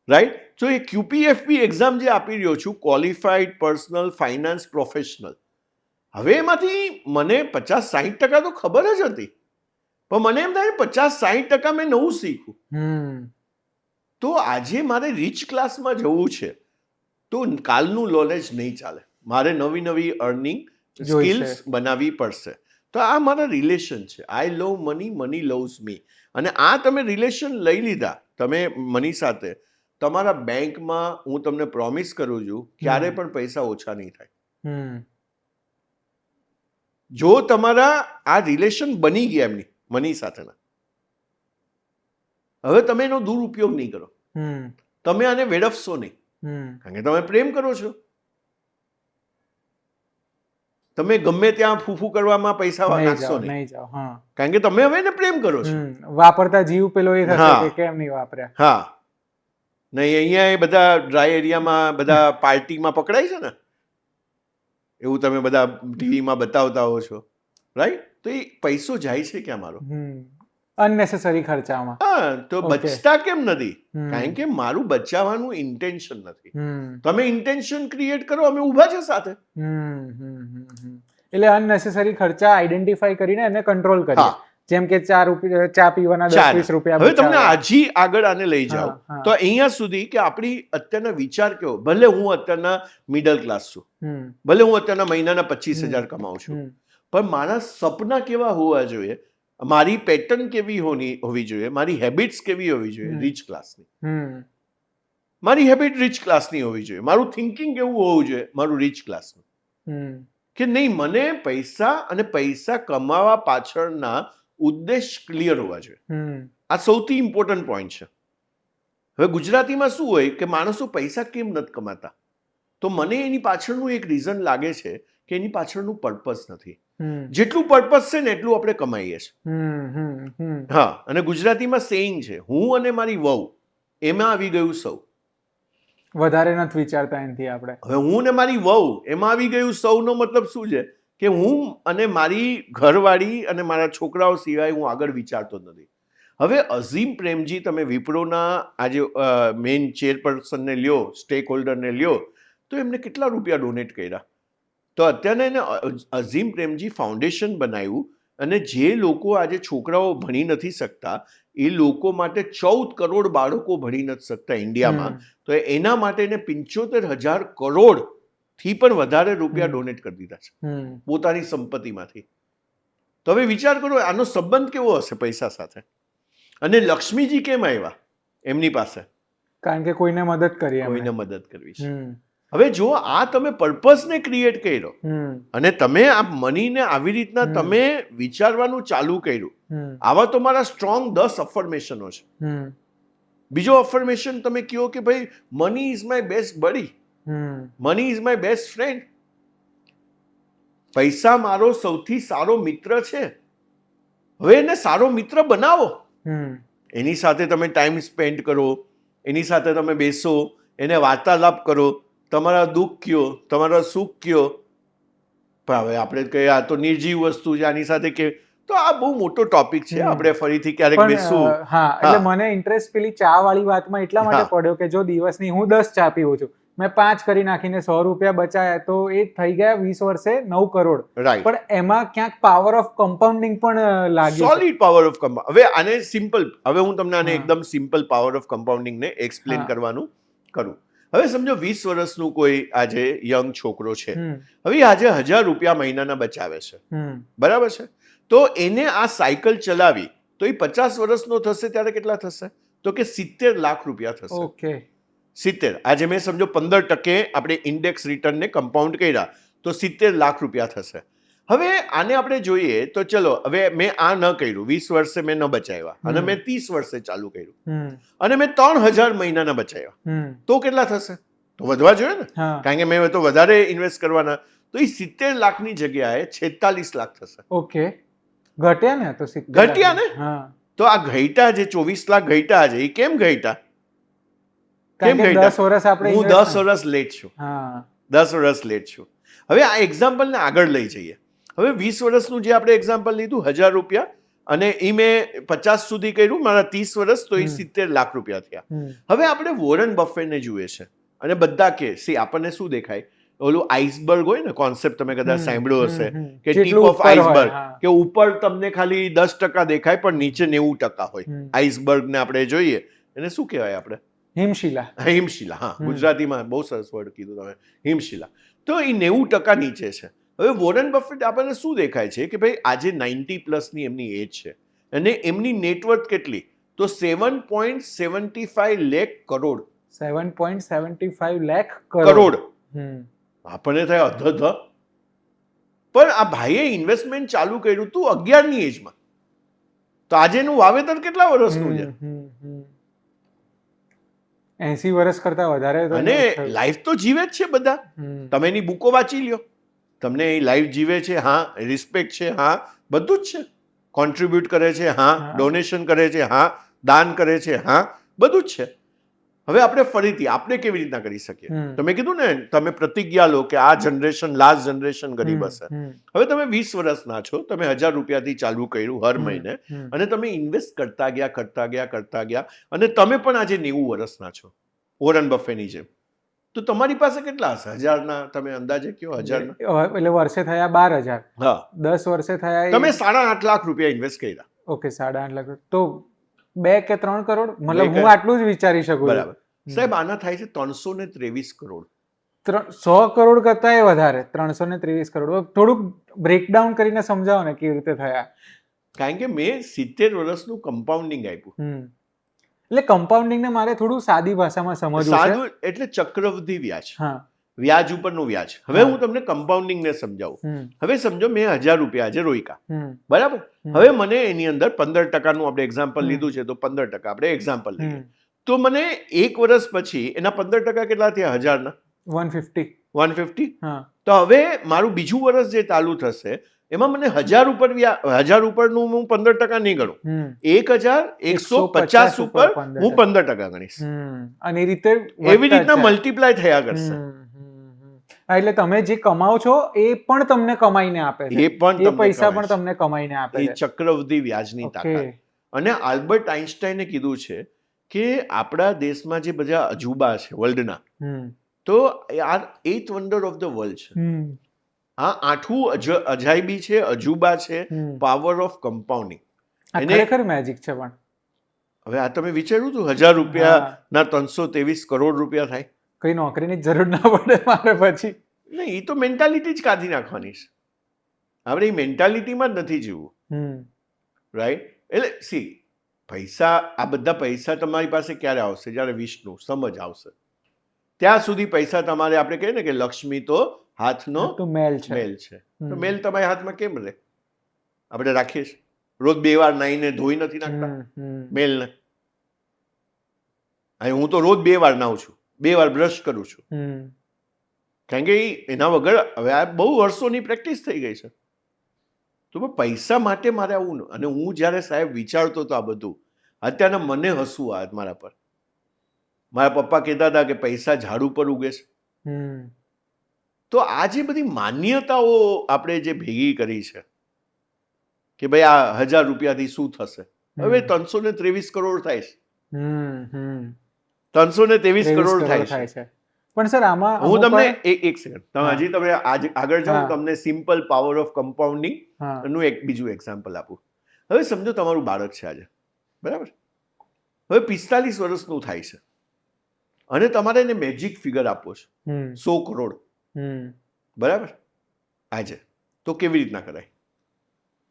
રાઈટ? તો એ QPFP એક્ઝામ જે આપી રહ્યો છું, ક્વોલિફાઈડ પર્સનલ ફાઇનાન્સ પ્રોફેશનલ, હવે એમાંથી મને 50-60% તો ખબર જ હતી, પણ મને એમ થાય 50-60% મેં નવું શીખ્યું. તો આજે મારે રીચ ક્લાસમાં જવું છે તો કાલનું નોલેજ નહીં ચાલે, મારે નવી અર્નિંગ સ્કિલ્સ બનાવવી પડશે. તો આ મારા રિલેશન છે. આઈ લવ મની, મની લવ્સ મી. અને આ તમે રિલેશન લઈ લીધા તમે મની સાથે, તમારા બેંકમાં હું તમને પ્રોમિસ કરું છું ક્યારે પણ પૈસા ઓછા નહીં થાય. જો તમારા આ રિલેશન બની ગયા એમની મની સાથેના, હવે તમે એનો દુરુપયોગ નહીં કરો, તમે આને વેડફશો નહીં, કારણ કે તમે પ્રેમ કરો છો. તમે ગમે ત્યાં ફૂફુ કરવામાં પૈસા નાખશો નહીં, કારણ કે તમે હવે એને પ્રેમ કરો છો.
વાપરતા જીવ પેલો એ થશે કે કેમ નહીં વાપર્યા.
હા, નહીં અહીંયા એ બધા ડ્રાય એરિયામાં બધા પાર્ટીમાં પકડાય છે ને, એવું તમે બધા ટીવીમાં બતાવતા હો છો, રાઈટ? તો એ પૈસો જાય છે ક્યાં મારો?
અનનેસેસરી ખર્ચામાં.
હા, તો બચતા કેમ નથી? કારણ કે મારું બચાવવાનું ઇન્ટેન્શન નથી. તમે ઇન્ટેન્શન ક્રિએટ કરો, અમે ઊભા છે સાથે.
એટલે અનનેસેસરી ખર્ચા આઈડેન્ટિફાઈ કરીને એને કંટ્રોલ કરીએ. જેમ કે ચા પીવાના 10-20 રૂપિયા.
હવે તમને આજી આગળ આને લઈ જાઓ તો અહીંયા સુધી કે આપણી અત્યારના વિચાર કેવો, ભલે હું અત્યારના મિડલ ક્લાસ છું, ભલે હું અત્યારના મહિનાના 25,000 કમાઉં છું, પણ મારા સપના કેવા હોવા જોઈએ, મારી પેટર્ન કેવી હોવી જોઈએ, મારી હેબિટ્સ કેવી હોવી જોઈએ? રીચ ક્લાસની. મારી હેબિટ રીચ ક્લાસની હોવી જોઈએ, મારું થિંકિંગ કેવું હોવું જોઈએ? મારું રીચ ક્લાસનું. કે નહીં, મને પૈસા અને પૈસા કમાવા પાછળના ઉદ્દેશ ક્લિયર હોવા જોઈએ. આ સૌથી ઇમ્પોર્ટન્ટ પોઈન્ટ છે. હવે ગુજરાતીમાં શું હોય કે માણસો પૈસા કેમ નથી કમાતા, તો મને એની પાછળનું એક રીઝન લાગે છે કે એની પાછળનું પર્પસ નથી. જેટલું પર્પસ છે ને એટલું આપણે કમાઈએ છીએ. હા, અને ગુજરાતીમાં સેઇંગ છે, હું અને મારી વહુ એમાં આવી ગયું સૌ.
વધારે નથી વિચારતા એનાથી આપણે.
હવે હું ને મારી વહુ એમાં આવી ગયું સૌનો મતલબ શું છે કે હું અને મારી ઘરવાળી અને મારા છોકરાઓ સિવાય હું આગળ વિચારતો જ નથી. હવે અઝીમ પ્રેમજી, તમે વિપ્રોના આજે મેઇન ચેરપર્સનને લ્યો, સ્ટેક હોલ્ડરને લ્યો, તો એમને કેટલા રૂપિયા ડોનેટ કર્યા. તો અત્યારે એને અઝીમ પ્રેમજી ફાઉન્ડેશન બનાવ્યું, અને જે લોકો આજે છોકરાઓ ભણી નથી શકતા એ લોકો માટે 14 કરોડ બાળકો ભણી નથી શકતા ઇન્ડિયામાં, તો એના માટે એને 75,000 કરોડથી પણ વધારે રૂપિયા ડોનેટ કરી દીધા છે પોતાની સંપત્તિમાંથી. તો હવે વિચાર કરો આનો સંબંધ કેવો હશે પૈસા સાથે. અને લક્ષ્મીજી કેમ આવ્યા એમની પાસે?
કારણ કે કોઈને મદદ કરી,
કોઈને મદદ કરવી છે. હવે જો આ તમે પર્પસને ક્રિએટ કર્યો અને તમે આ મનીને આવી રીતના તમે વિચારવાનું ચાલુ કર્યું, આવા તો મારા સ્ટ્રોંગ 10 અફર્મેશનો છે. બીજો અફર્મેશન તમે કહો કે ભાઈ મની ઇઝ માય બેસ્ટ બડી, money is my best friend. પૈસા મારો સૌથી સારો મિત્ર છે. હવે એને સારો મિત્ર બનાવો, એની સાથે તમે ટાઈમ સ્પેન્ડ કરો, એની સાથે તમે બેસો, એને વાર્તાલાપ કરો, તમારા દુઃખ કયો, તમારા સુખ કયો. પણ હવે આપણે કહીએ આ તો નિર્જીવ વસ્તુ છે, આની સાથે કે, તો આ બહુ મોટો ટોપિક છે, આપણે ફરીથી ક્યારેક બેસું.
હા, એટલે મને ઇન્ટરેસ્ટ પેલી ચા વાળી વાતમાં એટલા માટે પડ્યો કે જો દિવસની હું 10 ચા પીવું છું, મેં 5 કરી નાખીને 100 રૂપિયા બચાયા, તો એ થઈ ગયા 20 વર્ષે 9 કરોડ. પણ એમાં ક્યાંક પાવર ઓફ કમ્પાઉન્ડિંગ પણ લાગ્યું,
સોલિડ પાવર ઓફ કમ્પાઉન્ડ. હવે આને સિમ્પલ, હવે હું તમને આને એકદમ સિમ્પલ પાવર ઓફ કમ્પાઉન્ડિંગને એક્સપ્લેન કરવાનું કરું. હવે સમજો 20 વર્ષનું કોઈ આજે યંગ છોકરો છે, હવે આજે 1000 રૂપિયા મહિનાના બચાવે છે, બરાબર છે, તો એને આ સાયકલ ચલાવી તો એ 50 વર્ષનો થશે ત્યારે કેટલા થશે? તો કે 70 લાખ રૂપિયા થશે.
ઓકે,
70. આજે મેં સમજો 15% આપણે ઇન્ડેક્સ રિટર્નને કમ્પાઉન્ડ કર્યા તો 70 લાખ રૂપિયા થશે. હવે આને આપણે જોઈએ તો ચલો, હવે મેં આ ન કર્યું, 20 વર્ષે મેં ન બચાવ્યા, અને મેં 30 વર્ષે ચાલુ કર્યું અને મેં 3000 મહિનાના બચાવ્યા, તો કેટલા થશે? તો વધવા જોઈએ ને, કારણ કે મેં તો વધારે ઇન્વેસ્ટ કરવાના. તો એ 70 લાખની જગ્યાએ 46 લાખ થશે.
ઓકે, ઘટ્યા ને? તો
ઘટ્યા ને. તો આ ઘટ્યા જે 24 લાખ ઘટ્યા છે, એ કેમ ઘટ્યા? કેમ ઘટ્યા?
10 વર્ષ આપણે,
હું 10 વર્ષ લેટ છું. 10 વર્ષ લેટ છું. હવે આ એક્ઝામ્પલને આગળ લઈ જઈએ. હવે 20 વર્ષનું જે આપણે એક્ઝામ્પલ લીધું, 1000 રૂપિયા, અને એ મેં 50 સુધી કર્યું, મારા 30 વર્ષ, તો એ 70 લાખ રૂપિયા થયા. હવે આપણે વોરન બફેટને જોઈએ છે, અને બધા કે આપણને શું દેખાય? ઓલું આઈસબર્ગ હોય ને, કોન્સેપ્ટ તમે કદાચ સાંભળ્યો હશે કે ટીપ ઓફ આઈસબર્ગ, કે ઉપર તમને ખાલી 10% દેખાય પણ નીચે 90% હોય. આઈસબર્ગને આપણે જોઈએ, એને શું કહેવાય આપણે?
હિમશિલા.
હિમશિલા, હા, ગુજરાતીમાં બહુ સરસ વર્ડ કીધું તમે, હિમશિલા. તો એ 90% નીચે છે. હવે વોરન બફેટ આપણને શું દેખાય છે કે ભાઈ આજે 90+ એમની એજ છે, અને એમની નેટવર્થ કેટલી? તો 7.75 લાખ કરોડ.
7.75 લાખ
કરોડ. આપણને થાય અધધ. પણ આ ભાઈએ ઇન્વેસ્ટમેન્ટ ચાલુ કર્યું તું 11ની એજમાં, તો આજે એનું વાવેતર કેટલા વર્ષનું છે?
80 વર્ષ કરતા વધારે.
અને લાઈફ તો જીવે જ છે બધા. તમે એની બુકો વાંચી લ્યો, તમને એ લાઈફ જીવે છે, હા, રિસ્પેક્ટ છે, હા, બધું જ છે. કોન્ટ્રીબ્યુટ કરે છે, હા, ડોનેશન કરે છે, હા, દાન કરે છે, હા, બધું જ છે. હવે આપણે ફરીથી આપણે કેવી રીતના કરી શકીએ? તમે કીધું ને, તમે પ્રતિજ્ઞા લો કે આ જનરેશન, લાસ્ટ જનરેશન ગરીબ હશે. હવે તમે 20 વર્ષના છો, તમે 1000 રૂપિયાથી ચાલુ કર્યું હર મહિને, અને તમે ઇન્વેસ્ટ કરતા ગયા, અને તમે પણ આજે 90 વર્ષના છો, વોરન બફેટની જેમ. તો તમારી પાસે કેટલા હશે? 1000ના તમે અંદાજે કયો? 1000ના
એટલે વર્ષે થયા 12,000.
હા,
10 વર્ષે થયા
તમે 8.5 લાખ રૂપિયા ઇન્વેસ્ટ કર્યા.
ઓકે, 8.5 લાખ. તો 2 કે 3 કરોડ, મતલબ હું આટલું જ વિચારી શકું.
બરાબર સાહેબ, આના થાય છે 323 કરોડ.
100 કરોડ કરતા એ વધારે, 323 કરોડ. થોડુંક બ્રેકડાઉન કરીને સમજાવો ને કેવી રીતે થયા.
કારણ કે મેં 70 વર્ષનું કમ્પાઉન્ડિંગ આપ્યું.
એટલે કમ્પાઉન્ડિંગને મારે થોડું સાદી ભાષામાં સમજવું છે.
સાદું એટલે ચક્રવૃદ્ધિ વ્યાજ.
હા,
વ્યાજ ઉપરનું વ્યાજ. હવે
હા.
હું તમને કમ્પાઉન્ડિંગને સમજાવું.
હમ,
હવે સમજો મેં 1000 રૂપિયા આજે રોક્યા,
હમ,
બરાબર.
હમ,
હવે મને એની અંદર 15%નું આપણે એક્ઝામ્પલ
હમ.
લીધું છે, તો 15% આપણે એક્ઝામ્પલ લઈએ.
હમ,
તો મને 1 વર્ષ પછી એના 15% કેટલા થયા 1000ના?
150.
150.
હા.
તો હવે મારું બીજું વર્ષ જે ચાલુ થશે એમાં મને 1000 ઉપર 1000 ઉપરનું હું 15% નહીં ગણું.
હમ,
1150 ઉપર હું 15% ગણીશ.
અને એ રીતે
એવી રીતના મલ્ટીપ્લાય થયા કરશે.
એટલે તમે જે કમાઓ છો એ પણ તમને કમાઈને આપે છે,
એ પણ
એ
તમને
પૈસા
કમાય
પણ
છે.
તમને કમાઈને આપે
એ
છે.
ચક્રવૃદ્ધિ વ્યાજની
ઓકે.
તાકાત. અને આલ્બર્ટ આઇન્સ્ટાઈને કીધું છે કે આપણા દેશમાં જે બધા અજુબા છે વર્લ્ડના,
હમ,
તો આ 8th wonder of the world છે.
હમ,
આ 8મું અજાયબી છે, અજુબા છે,
હમ.
Power of compounding.
આ
એને
ખરેખર મેજિક છે પણ.
હવે આ તમે વિચાર્યું હતું 1000 રૂપિયાના 323 કરોડ રૂપિયા થાય?
કઈ નોકરીની જરૂર ના પડે મારે પછી.
નહીં, એ તો મેન્ટાલિટી જ કાઢી નાખવાની છે. આપણે એ મેન્ટાલિટીમાં જ નથી જીવવું,
હમ,
રાઈટ? એટલે સી, પૈસા, આ બધા પૈસા તમારી પાસે ક્યારે આવશે? જ્યારે વિષ્ણુ સમજ આવશે. ત્યાં સુધી પૈસા તમારે, આપણે કહીએ ને કે લક્ષ્મી તો હાથનો
તો મેલ છે.
મેલ છે. તો
હમ.
મેલ તમારા હાથમાં કેમ રહે? આપણે રાખીએ છીએ રોજ 2 વાર નાહીને ધોઈ નથી નાખતા મેલને. અહીં હું તો રોજ 2 વાર નાહું છું, 2 વાર બ્રશ કરું છું, કારણ કે એના વગર હવે આ બહુ વર્ષોની પ્રેક્ટિસ થઈ ગઈ છે. તો પૈસા માટે મારે આવું, અને હું જ્યારે સાહેબ વિચારતો હતો આ બધું, અત્યારના મને હસવું આવે મારા પર. મારા પપ્પા કહેતા હતા કે પૈસા ઝાડ ઉપર ઉગે છે. તો આ જે બધી માન્યતાઓ આપણે જે ભેગી કરી છે કે ભાઈ આ 1000 રૂપિયાથી શું થશે, હવે 323 કરોડ થાય છે. 323 કરોડ થાય છે.
પણ સર આમાં
હું તમને એક સેકન્ડ, તમે હજી તમે આગળ જાઓ, તમને સિમ્પલ પાવર ઓફ કમ્પાઉન્ડિંગ નું એક બીજું એક્ઝામ્પલ આપું. હવે સમજો તમારું બાળક છે આજે, બરાબર. હવે 45 વર્ષનું થાય છે અને તમારે એને મેજિક ફિગર આપવો છે 100 કરોડ, બરાબર, આજે. તો કેવી રીતના કરાય?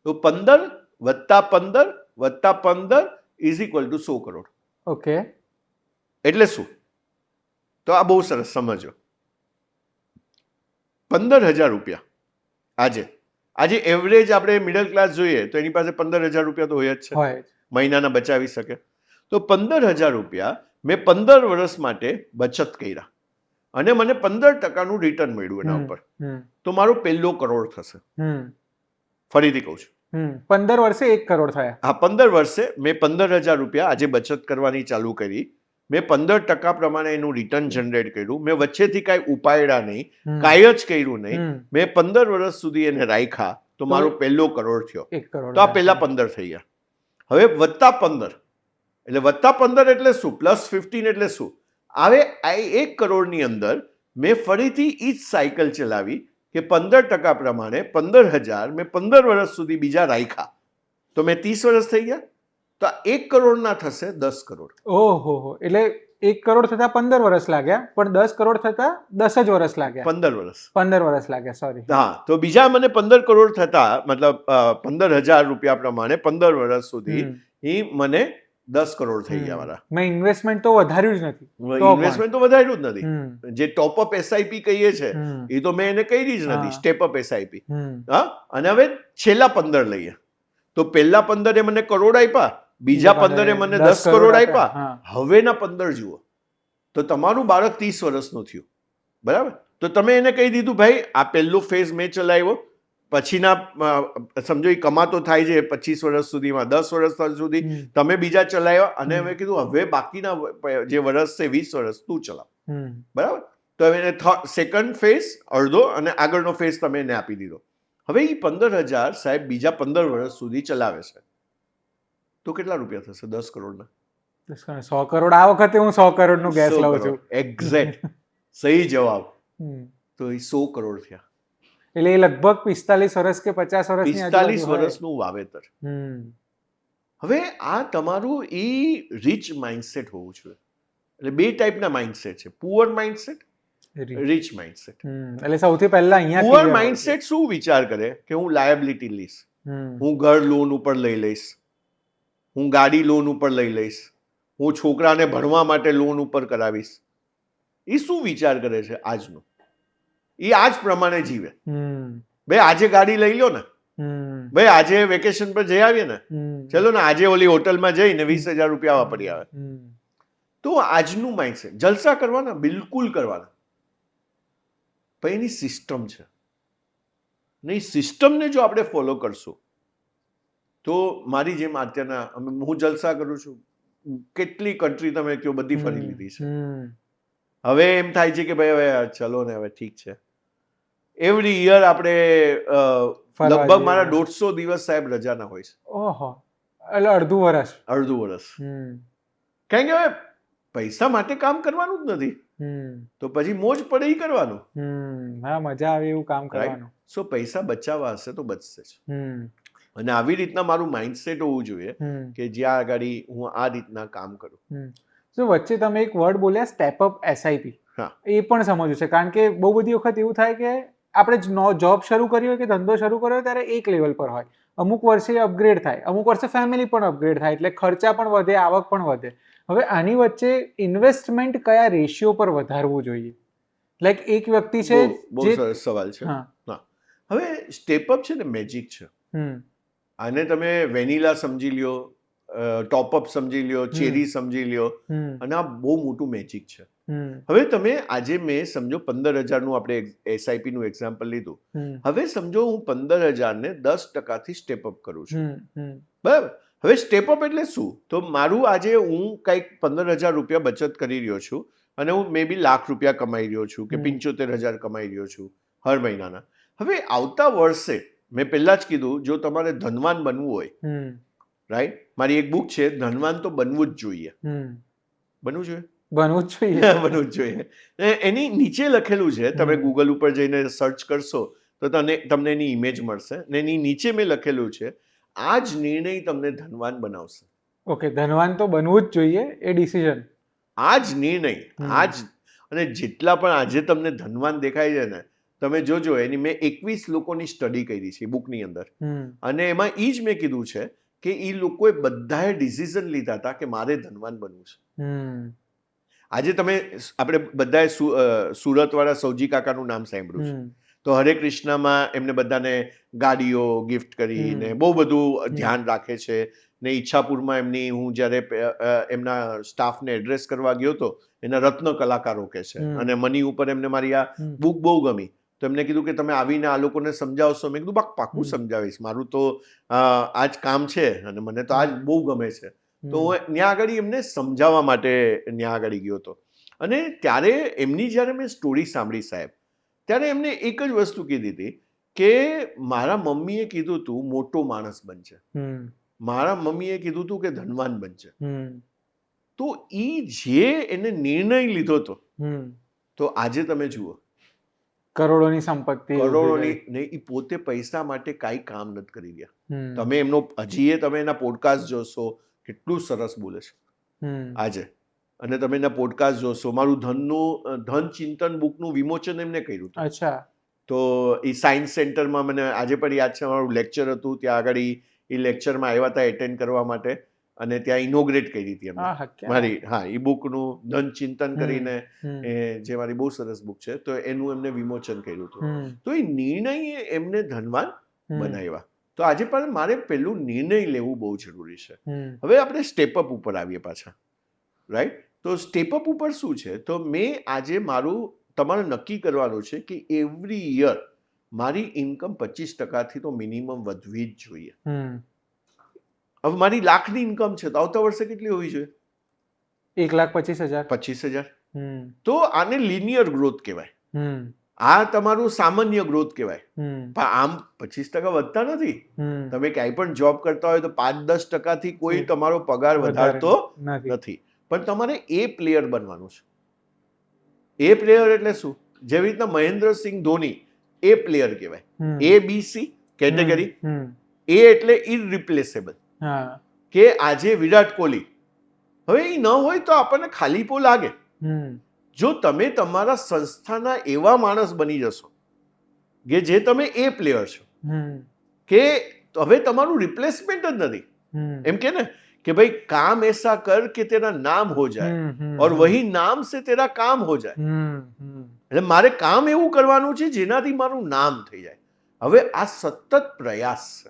તો 15 + 15 + 15 = 100 કરોડ.
ઓકે.
એટલે શું? તો આ બહુ સરસ સમજો. 15,000 રૂપિયા આજે એવરેજ આપણે મિડલ ક્લાસ જોઈએ તો એની પાસે 15,000 રૂપિયા તો હોય જ છે, મહિનાના બચાવી શકે. તો 15,000 રૂપિયા મેં 15 વર્ષ માટે બચત કર્યા અને મને 15%નું રિટર્ન મળ્યું એના ઉપર, તો મારો પહેલો કરોડ થશે. ફરીથી કહું છું,
15 વર્ષે 1 કરોડ થયા.
હા, 15 વર્ષે મેં 15,000 રૂપિયા આજે બચત કરવાની ચાલુ કરી. મેં 15% પ્રમાણે એનું રિટર્ન જનરેટ કર્યું. મેં વચ્ચેથી કાંઈ ઉપાડ્યા નહીં, કાંઈ જ કર્યું નહીં. મેં 15 વર્ષ સુધી એને રાખ્યા, તો મારો પહેલો કરોડ થયો. તો આ પહેલા 15 થઈ ગયા. હવે +15 એટલે +15 એટલે શું? +15 એટલે શું? હવે આ 1 કરોડની અંદર મેં ફરીથી એ જ સાયકલ ચલાવી કે 15% પ્રમાણે 15,000 મેં 15 વર્ષ સુધી બીજા રાખ્યા, તો મેં 30 વર્ષ થઈ ગયા. તો 1 કરોડના થશે 10 કરોડ.
ઓહો, એટલે 1 કરોડ થતા 15 વર્ષ લાગ્યા, પણ 10 કરોડ થતા 10 જ વર્ષ લાગ્યા. 15 વર્ષ લાગ્યા, સોરી.
હા, તો બીજા મને 15 કરોડ થતા, મતલબ 15,000 રૂપિયા પ્રમાણે 15 વર્ષ સુધી એ મને 10 કરોડ થઈ ગયા મારા.
મેં ઇન્વેસ્ટમેન્ટ તો વધાર્યું જ નથી.
ઇન્વેસ્ટમેન્ટ તો વધાર્યું જ નથી. જે ટોપઅપ એસઆઈપી કહીએ છે એ તો મેં એને કરી જ નથી, સ્ટેપઅપ એસઆઈપી. હા, અને હવે છેલ્લા 15 લઈએ તો પહેલા 15 મને કરોડ આપ્યા, બીજા 15 મને 10 કરોડ આપ્યા. હવેના 15 જુઓ તો તમારું બાળક 30 વર્ષનું થયું, બરાબર. તો તમે એને કહી દીધું ભાઈ આ પહેલો ફેઝ મેં ચલાવ્યો, પછીના સમજો એ કમાતો થાય છે 25 વર્ષ સુધીમાં, 10 વર્ષ સુધી તમે બીજા ચલાવ્યા, અને હવે કીધું હવે બાકીના જે વર્ષ છે 20 વર્ષ તું ચલાવ, બરાબર. તો હવે એને સેકન્ડ ફેઝ અડધો અને આગળનો ફેઝ તમે એને આપી દીધો. હવે એ 15,000 સાહેબ બીજા 15 વર્ષ સુધી ચલાવે છે, તો કેટલા રૂપિયા થશે? 10 કરોડના.
100 કરોડ. આ વખતે હું 100 કરોડનું ગેસ લઉં છું.
એક્ઝેક્ટ સહી જવાબ. તો એ 100 કરોડ થયા.
એટલે એ લગભગ 45 વર્ષ કે 50 વર્ષની
45 વર્ષનું વાવેતર. હવે આ તમારું એ રીચ માઇન્ડસેટ હોવું જોઈએ. એટલે 2 ટાઈપના માઇન્ડસેટ છે, પુઅર માઇન્ડસેટ, રીચ માઇન્ડસેટ.
એટલે સૌથી પહેલા અહીંયા
પુઅર માઇન્ડસેટ શું વિચાર કરે કે હું લાયબિલિટી લઈશ, હું ઘર લોન ઉપર લઈ લઈશ, હું ગાડી લોન ઉપર લઈ લઈશ, હું છોકરાને ભણવા માટે લોન ઉપર કરાવીશ. એ શું વિચાર કરે છે આજનો? એ આ જ પ્રમાણે જીવે.
હમ
ભાઈ આજે ગાડી લઈ લો ને,
હમ
ભાઈ આજે વેકેશન પર જઈ આવીએ ને,
હમ
ચલો ને આજે ઓલી હોટલમાં જઈને 20,000 રૂપિયા વાપરી આવે.
હમ
તો આજનું માઇન્ડસેટ જલસા કરવાના, બિલકુલ કરવાના, પણ એની સિસ્ટમ છે ને, એ સિસ્ટમને જો આપણે ફોલો કરશું તો મારી જેમ અત્યારના હું જલસા કરું છું, કેટલી કન્ટ્રી તમે કહો બધી ફરી લીધી છે.
હમ
હવે એમ થાય છે કે ભાઈ હવે ચલો ને હવે ઠીક છે. એવરી યર આપણે
ફરવા
લગભગ
જઈએ.
મારા 150 દિવસ સાહેબ રજાના હોય છે,
ઓહો, એટલે અડધું વર્ષ.
અડધું વર્ષ.
હમ
કારણ કે હવે પૈસા માટે કામ કરવાનું જ નથી,
હમ
તો પછી મોજ પડે ઈ કરવાનું.
હા, મજા આવે એવું કામ
રાઈટ.
કરવાનું.
સો પૈસા બચાવવા હશે તો બચશે જ.
હમ
અને આવી રીતના મારું માઇન્ડસેટ હોવું જોઈએ
હમ
કે જ્યાં આગળ હું આ રીતના કામ કરું.
તો વચ્ચે તમે એક વર્ડ બોલ્યા સ્ટેપ અપ એસઆઈપી,
હા.
એ પણ સમજવું છે, કારણ કે બહુ બધી વખત એવું થાય કે આપણે જોબ શરૂ કરી હોય કે ધંધો શરૂ કર્યો હોય ત્યારે એક લેવલ પર હોય, અમુક વર્ષે અપગ્રેડ થાય, અમુક વર્ષે ફેમિલી પણ અપગ્રેડ થાય, એટલે ખર્ચા પણ વધે, આવક પણ વધે. હવે આની વચ્ચે ઇન્વેસ્ટમેન્ટ કયા રેશિયો પર વધારવું જોઈએ? લાઈક એક વ્યક્તિ છે
બહુ સરસ સવાલ છે.
હા.
હવે સ્ટેપઅપ છે ને મેજિક છે. આને તમે વેનીલા સમજી લ્યો, ટોપઅપ સમજી લ્યો, ચેરી સમજી લ્યો, અને આ બહુ મોટું મેજિક છે. હવે તમે આજે મેં સમજો 15,000નું આપણે એસઆઈપી નું એક્ઝામ્પલ લીધું. હવે સમજો હું 15,000 ને 10% સ્ટેપઅપ કરું છું, બરાબર. હવે સ્ટેપઅપ એટલે શું? તો મારું આજે હું કંઈક 15,000 રૂપિયા બચત કરી રહ્યો છું અને હું મે બી ₹1,00,000 કમાઈ રહ્યો છું કે 75,000 કમાઈ રહ્યો છું હર મહિનાના. હવે આવતા વર્ષે મેં પહેલા જ કીધું, જો તમારે ધનવાન બનવું હોય, રાઈટ, મારી એક બુક છે, ધનવાન તો બનવું જ જોઈએ. બનવું જોઈએ,
બનવું જ જોઈએ.
બનવું જ જોઈએ. એની નીચે લખેલું છે, તમે ગૂગલ ઉપર જઈને સર્ચ કરશો તો તમને એની ઇમેજ મળશે, ને એની નીચે મેં લખેલું છે, આ જ નિર્ણય તમને ધનવાન બનાવશે.
ઓકે, ધનવાન તો બનવું જ જોઈએ, એ ડિસિઝન.
આ જ નિર્ણય, આ જ. અને જેટલા પણ આજે તમને ધનવાન દેખાય છે ને, તમે જોજો, એની મેં 21 લોકોની સ્ટડી કરી છે બુકની અંદર, અને એમાં એ જ મેં કીધું છે કે એ લોકોએ બધાએ ડિસિઝન લીધા હતા કે મારે ધનવાન બનવું છે. આજે આપણે બધાએ સુરતવાળા સૌજી કાકાનું નામ સાંભળ્યું છે, તો હરે કૃષ્ણમાં એમને બધાને ગાડીઓ ગિફ્ટ કરીને બહુ બધું ધ્યાન રાખે છે. ને ઈચ્છાપુરમાં હું જ્યારે એમના સ્ટાફને એડ્રેસ કરવા ગયો હતો, એના રત્ન કલાકારો કે છે, અને મની ઉપર એમને મારી આ બુક બહુ ગમી, તો એમને કીધું કે તમે આવીને આ લોકોને સમજાવશો. મેં કીધું પાક્કું સમજાવીશ, મારું તો આ જ કામ છે અને મને તો આ જ બહુ ગમે છે. તો હું ત્યાં આગળ એમને સમજાવવા માટે ત્યાં આગળ ગયો હતો. અને ત્યારે એમની જ્યારે મેં સ્ટોરી સાંભળી સાહેબ, ત્યારે એમને એક જ વસ્તુ કીધી હતી કે મારા મમ્મીએ કીધું તું મોટો માણસ બનશે, મારા મમ્મીએ કીધું તું કે ધનવાન બનશે. તો એ જે એને નિર્ણય લીધો હતો, તો આજે તમે જુઓ
કરોડોની સંપત્તિ,
કરોડોની નહીં, એ પોતે પૈસા માટે કાંઈ કામ નથી કરી રહ્યા. તમે એમનો હજીએ તમે એના પોડકાસ્ટ જોશો, કેટલું સરસ બોલે છે આજે, અને તમે એના પોડકાસ્ટ જોશો. મારું ધન ચિંતન બુકનું વિમોચન એમને કર્યું હતું.
અચ્છા.
તો એ સાયન્સ સેન્ટરમાં મને આજે પણ યાદ છે, મારું લેક્ચર હતું, ત્યાં આગળ એ લેક્ચરમાં આવ્યા હતા એટેન્ડ કરવા માટે, અને ત્યાં ઇનોગ્રેટ કરી હતી એમને મારી એ બુકનું ધન ચિંતન કરીને, જે મારી બહુ સરસ બુક છે, તો એનું એમને વિમોચન કર્યું હતું. તો એ નિર્ણય એમને ધનવાન બનાવ્યા. તો આજે પણ મારે પેલું નિર્ણય લેવું બહુ જરૂરી છે. હવે આપણે સ્ટેપઅપ ઉપર આવીએ પાછા, રાઈટ. તો સ્ટેપઅપ ઉપર શું છે, તો મેં આજે તમારે નક્કી કરવાનું છે કે એવરી યર મારી ઇન્કમ 25%થી તો મિનિમમ વધવી જ જોઈએ. હવે મારી લાખની ઇન્કમ છે, તો આવતા વર્ષે કેટલી હોવી જોઈએ?
1,25,000.
25,000. તો આને લિનિયર ગ્રોથ કહેવાય, આ તમારું સામાન્ય ગ્રોથ કહેવાય. પણ આમ 25% વધતા નથી. તમે ક્યાંય પણ જોબ કરતા હોય તો 5-10%થી કોઈ તમારો પગાર વધારતો નથી. પણ તમારે એ પ્લેયર બનવાનું છે. એ પ્લેયર એટલે શું? જેવી રીતના મહેન્દ્રસિંહ ધોની એ પ્લેયર કહેવાય. ABC category. એ એટલે ઇરરિપ્લેસેબલ, કે આજે વિરાટ કોહલી, હવે એ ન હોય તો આપણને ખાલીપો લાગે. જો તમે તમારા સંસ્થાના એવા માણસ બની જશો કે જે તમે એ પ્લેયર છો, કે હવે તમારું રિપ્લેસમેન્ટ જ નથી. એમ કે ને કે ભાઈ કામ એસા કર કે તેરા નામ હો જાય, और वही नाम से तेरा काम हो जाए. એટલે મારે કામ એવું કરવાનું છે જેનાથી મારું નામ થઈ જાય. હવે આ સતત પ્રયાસ છે,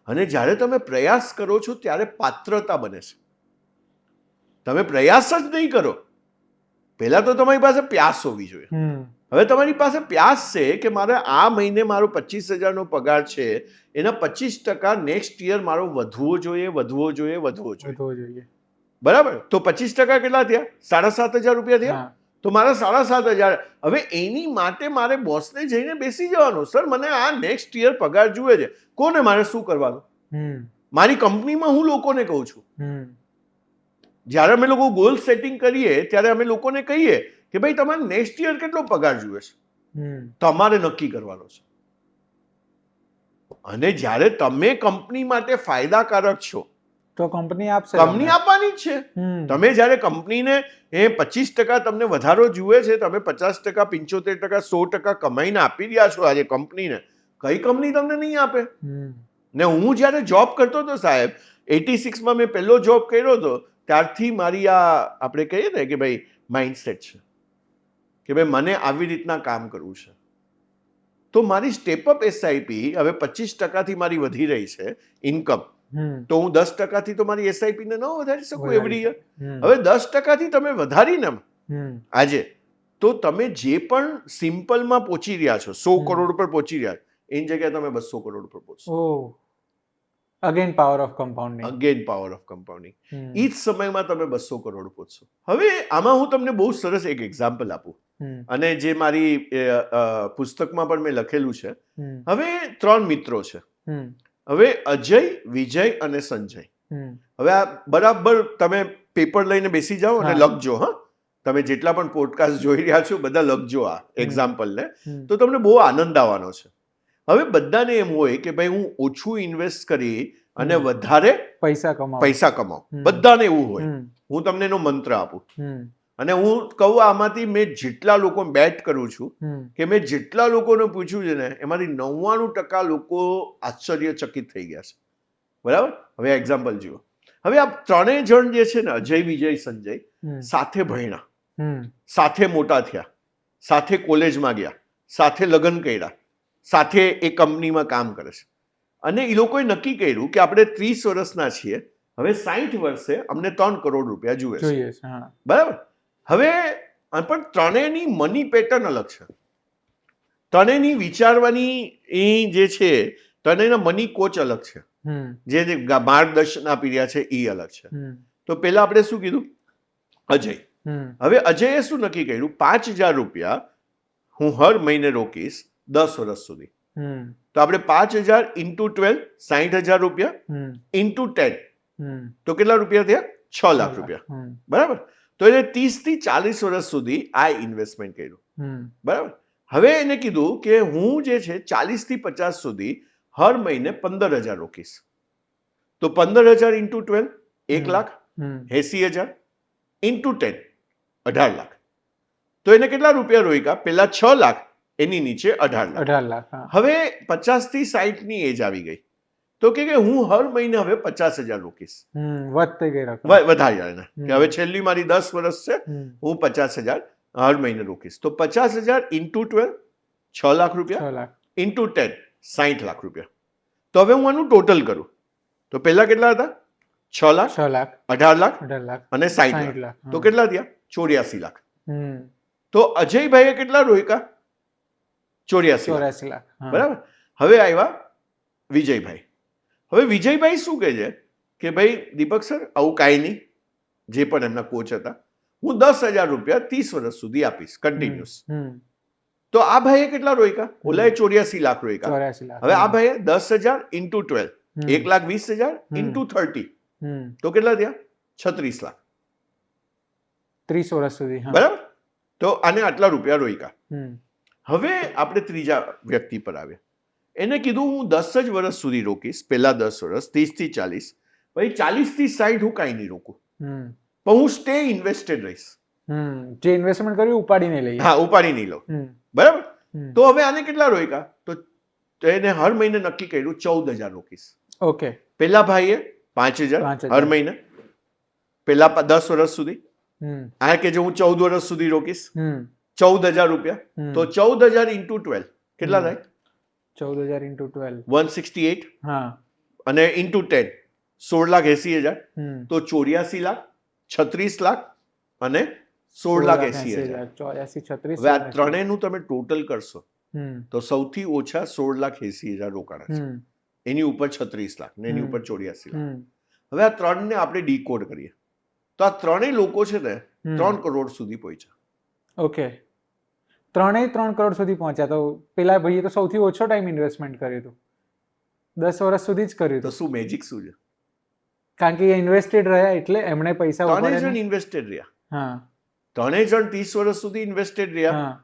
અને જ્યારે તમે પ્રયાસ કરો છો ત્યારે પાત્રતા બને છે. તમે પ્રયાસ જ નહીં કરો, પહેલા તો તમારી પાસે પ્યાસ હોવી જોઈએ. હવે તમારી પાસે પ્યાસ છે કે મારે આ મહિને મારો 25,000નો પગાર છે, એના 25% નેક્સ્ટ યર મારો વધવો જોઈએ. બરાબર? તો 25% કેટલા થયા? 7,500 રૂપિયા થયા. તો મારા 7,500. હવે એની માટે મારે બોસને જઈને બેસી જવાનું, સર મને આ નેક્સ્ટ યર પગાર જોઈએ છે. કોને મારે શું કરવાનું? મારી કંપનીમાં હું લોકોને કહું છું, જ્યારે અમે લોકો ગોલ સેટિંગ કરીએ ત્યારે અમે લોકોને કહીએ કે ભાઈ તમારે નેક્સ્ટ યર કેટલો પગાર જોઈએ છે, તમારે નક્કી કરવાનો છે. અને જ્યારે તમે કંપની માટે ફાયદાકારક છો
તો કંપની આપશે,
કંપની આપવાની જ છે. તમે જ્યારે કંપનીને 25% તમને વધારો જુએ છે, તમે 50%, 75%, 100% કમાઈને આપી રહ્યા છો આજે કંપનીને, કઈ કંપની તમને નહીં આપે? ને હું જ્યારે જોબ કરતો હતો સાહેબ, 86માં મેં પહેલો જોબ કર્યો હતો, ત્યારથી મારી આ આપણે કહીએ ને કે ભાઈ માઇન્ડસેટ છે કે ભાઈ મને આવી રીતના કામ કરવું છે. તો મારી સ્ટેપઅપ એસઆઈપી હવે 25%થી મારી વધી રહી છે ઇન્કમ, તો હું 10%થી તો મારી એસઆઈપી ને ન વધારી શકું એવરી યર. હવે 10%થી તમે વધારીને આજે તો તમે જે પણ સિમ્પલમાં પહોંચી રહ્યા છો, 100 કરોડ પર પહોંચી રહ્યા છો, એની જગ્યાએ તમે 200 કરોડ પર પહોંચશો.
Again power of compounding.
એ જ સમયમાં તમે 200 કરોડ પહોંચશો. હવે આમાં હું તમને બહુ સરસ એક એક્ઝામ્પલ આપું, અને જે મારી પુસ્તકમાં પણ મેં લખેલું છે. હવે 3 મિત્રો છે. હવે અજય, વિજય અને સંજય. હવે આ બરાબર તમે પેપર લઈને બેસી જાઓ અને લખજો. હા, તમે જેટલા પણ પોડકાસ્ટ જોઈ રહ્યા છો બધા લખજો આ એક્ઝામ્પલને, તો તમને બહુ આનંદ આવવાનો છે. હવે બધાને એમ હોય કે ભાઈ હું ઓછું ઇન્વેસ્ટ કરી અને વધારે પૈસા કમાઉં. બધાને એવું હોય. હું તમને એનો મંત્ર આપું, અને હું કહું આમાંથી મેં જેટલા લોકો બેટ કરું છું કે મેં જેટલા લોકોને પૂછ્યું છે ને, એમાંથી 99% લોકો આશ્ચર્યચકિત થઈ ગયા છે. બરાબર? હવે એક્ઝામ્પલ જુઓ. હવે આ 3 જણ જે છે ને, અજય, વિજય, સંજય, સાથે ભણ્યા, સાથે મોટા થયા, સાથે કોલેજમાં ગયા, સાથે લગ્ન કર્યા, સાથે એ કંપનીમાં કામ કરે છે. અને એ લોકોએ નક્કી કર્યું કે આપણે 30 વર્ષના છીએ, હવે 60 વર્ષે અમને 3 કરોડ રૂપિયા જોઈએ છે. બરાબર? હવે પણ ત્રણેયની મની પેટર્ન અલગ છે, ત્રણેયની વિચારવાની એ જે છે, ત્રણેયના મની કોચ અલગ છે, જે માર્ગદર્શન આપી રહ્યા છે એ અલગ છે. તો પહેલા આપણે શું કીધું? અજય. હવે અજયે શું નક્કી કર્યું? 5,000 રૂપિયા હું હર મહિને રોકીશ 10 વર્ષ સુધી. તો આપણે 5,000 ઇન્ટુ 12, 60,000 રૂપિયા ઇન્ટુ 10, તો કેટલા રૂપિયા થયા? 6 લાખ રૂપિયા. બરાબર? તો એને 30 થી 40 વર્ષ સુધી આ ઇન્વેસ્ટમેન્ટ કર્યું. બરાબર? હવે એને કીધું કે હું જે છે 40 થી 50 સુધી હર મહિને 15,000 રોકીશ. તો 15,000 ઇન્ટુ 12, 1 લાખ, 80,000 ઇન્ટુ 10, 18 લાખ. તો એને કેટલા રૂપિયા રોક્યા? પેલા 6 લાખ, એની નીચે 18 લાખ. હવે 50 થી 60 ની એજ આવી ગઈ, તો કે હું હર મહિને હવે 50,000 રોકીશ.
વધતી ગઈ રકમ,
વધારે કે હવે છેલ્લી મારી 10 વર્ષ છે, હું 50,000 હર મહિને રોકીશ. તો 50,000 ઇન્ટુ 12, 6 લાખ રૂપિયા, ઇન્ટુ 10, 60 લાખ રૂપિયા. તો હવે હું આનું ટોટલ કરું તો પહેલા કેટલા હતા? 6 લાખ, 18 લાખ અને 60 લાખ. તો કેટલા થયા? 84 લાખ. તો અજયભાઈએ કેટલા રોક્યા? 84 લાખ. બરાબર? હવે આવ્યા વિજયભાઈ. હવે વિજયભાઈ શું કહે છે કે ભાઈ દીપક સર, આવું કાંઈ નહીં, જે પણ એમના કોચ હતા, હું 10,000 રૂપિયા 30 વર્ષ સુધી આપીશ કન્ટિન્યુઅસ. તો આ ભાઈએ કેટલા રોક્યા? ઓલાએ 84 લાખ રોક્યા. હવે આ ભાઈએ 10,000 ઇન્ટુ 12, 1,20,000 ઇન્ટુ 30, તો કેટલા થયા? 36 લાખ.
30 વર્ષ સુધી.
બરાબર? તો આને આટલા રૂપિયા રોક્યા. હવે આપણે ત્રીજા વ્યક્તિ પર આવ્યા. એને કીધું હું 10 જ વર્ષ સુધી રોકીશ, પહેલા 10 વર્ષ 30 થી 40, પછી 40 થી 60 હું કાંઈ નહીં રોકું, પણ હું સ્ટે ઇન્વેસ્ટેડ રહીશ.
જે ઇન્વેસ્ટમેન્ટ કર્યું ઉપાડી નહીં લઈ.
હા, ઉપાડી નહીં લઉં. બરાબર? તો હવે આને કેટલા રોક્યા? તો એને હર મહિને નક્કી કર્યું 14,000 રોકીશ.
ઓકે.
પેલા ભાઈએ 5,000 હર મહિને, પેલા 10 વર્ષ સુધી. આ કે જો હું 14 વર્ષ સુધી રોકીશ, 14,000 રૂપિયા, તો 14,000 ઇન્ટુ 12 કેટલા થાય?
14,000 into 12.
168
હા.
અને ઇન્ટુ 10 16,80,000, તો 84 લાખ, 36 લાખ અને 16,80,000.
84, 36.
હવે આ ત્રણેયનું તમે ટોટલ કરશો તો સૌથી ઓછા 16,80,000 રોકાણા છે, એની ઉપર 36 લાખ ને એની ઉપર 84 લાખ. હવે આ ત્રણને આપણે ડીકોડ કરીએ તો આ ત્રણેય લોકો છે ને 3 કરોડ સુધી પહોંચ્યા.
ઓકે, ત્રણેય 3 કરોડ સુધી પહોંચ્યા. તો પેલા ભાઈએ તો સૌથી ઓછો ટાઈમ ઇન્વેસ્ટમેન્ટ કર્યું હતું, 10 વર્ષ સુધી જ કર્યું
તો
હતું,
શું મેજિક શું છે?
કારણ કે એ ઇન્વેસ્ટેડ રહ્યા એટલે એમણે પૈસા
ત્રણેય
ઉપાડ્યા.
જણ ઇન્વેસ્ટેડ રહ્યા,
હા,
ત્રણેય જણ 30 વર્ષ સુધી ઇન્વેસ્ટેડ રહ્યા.
હા.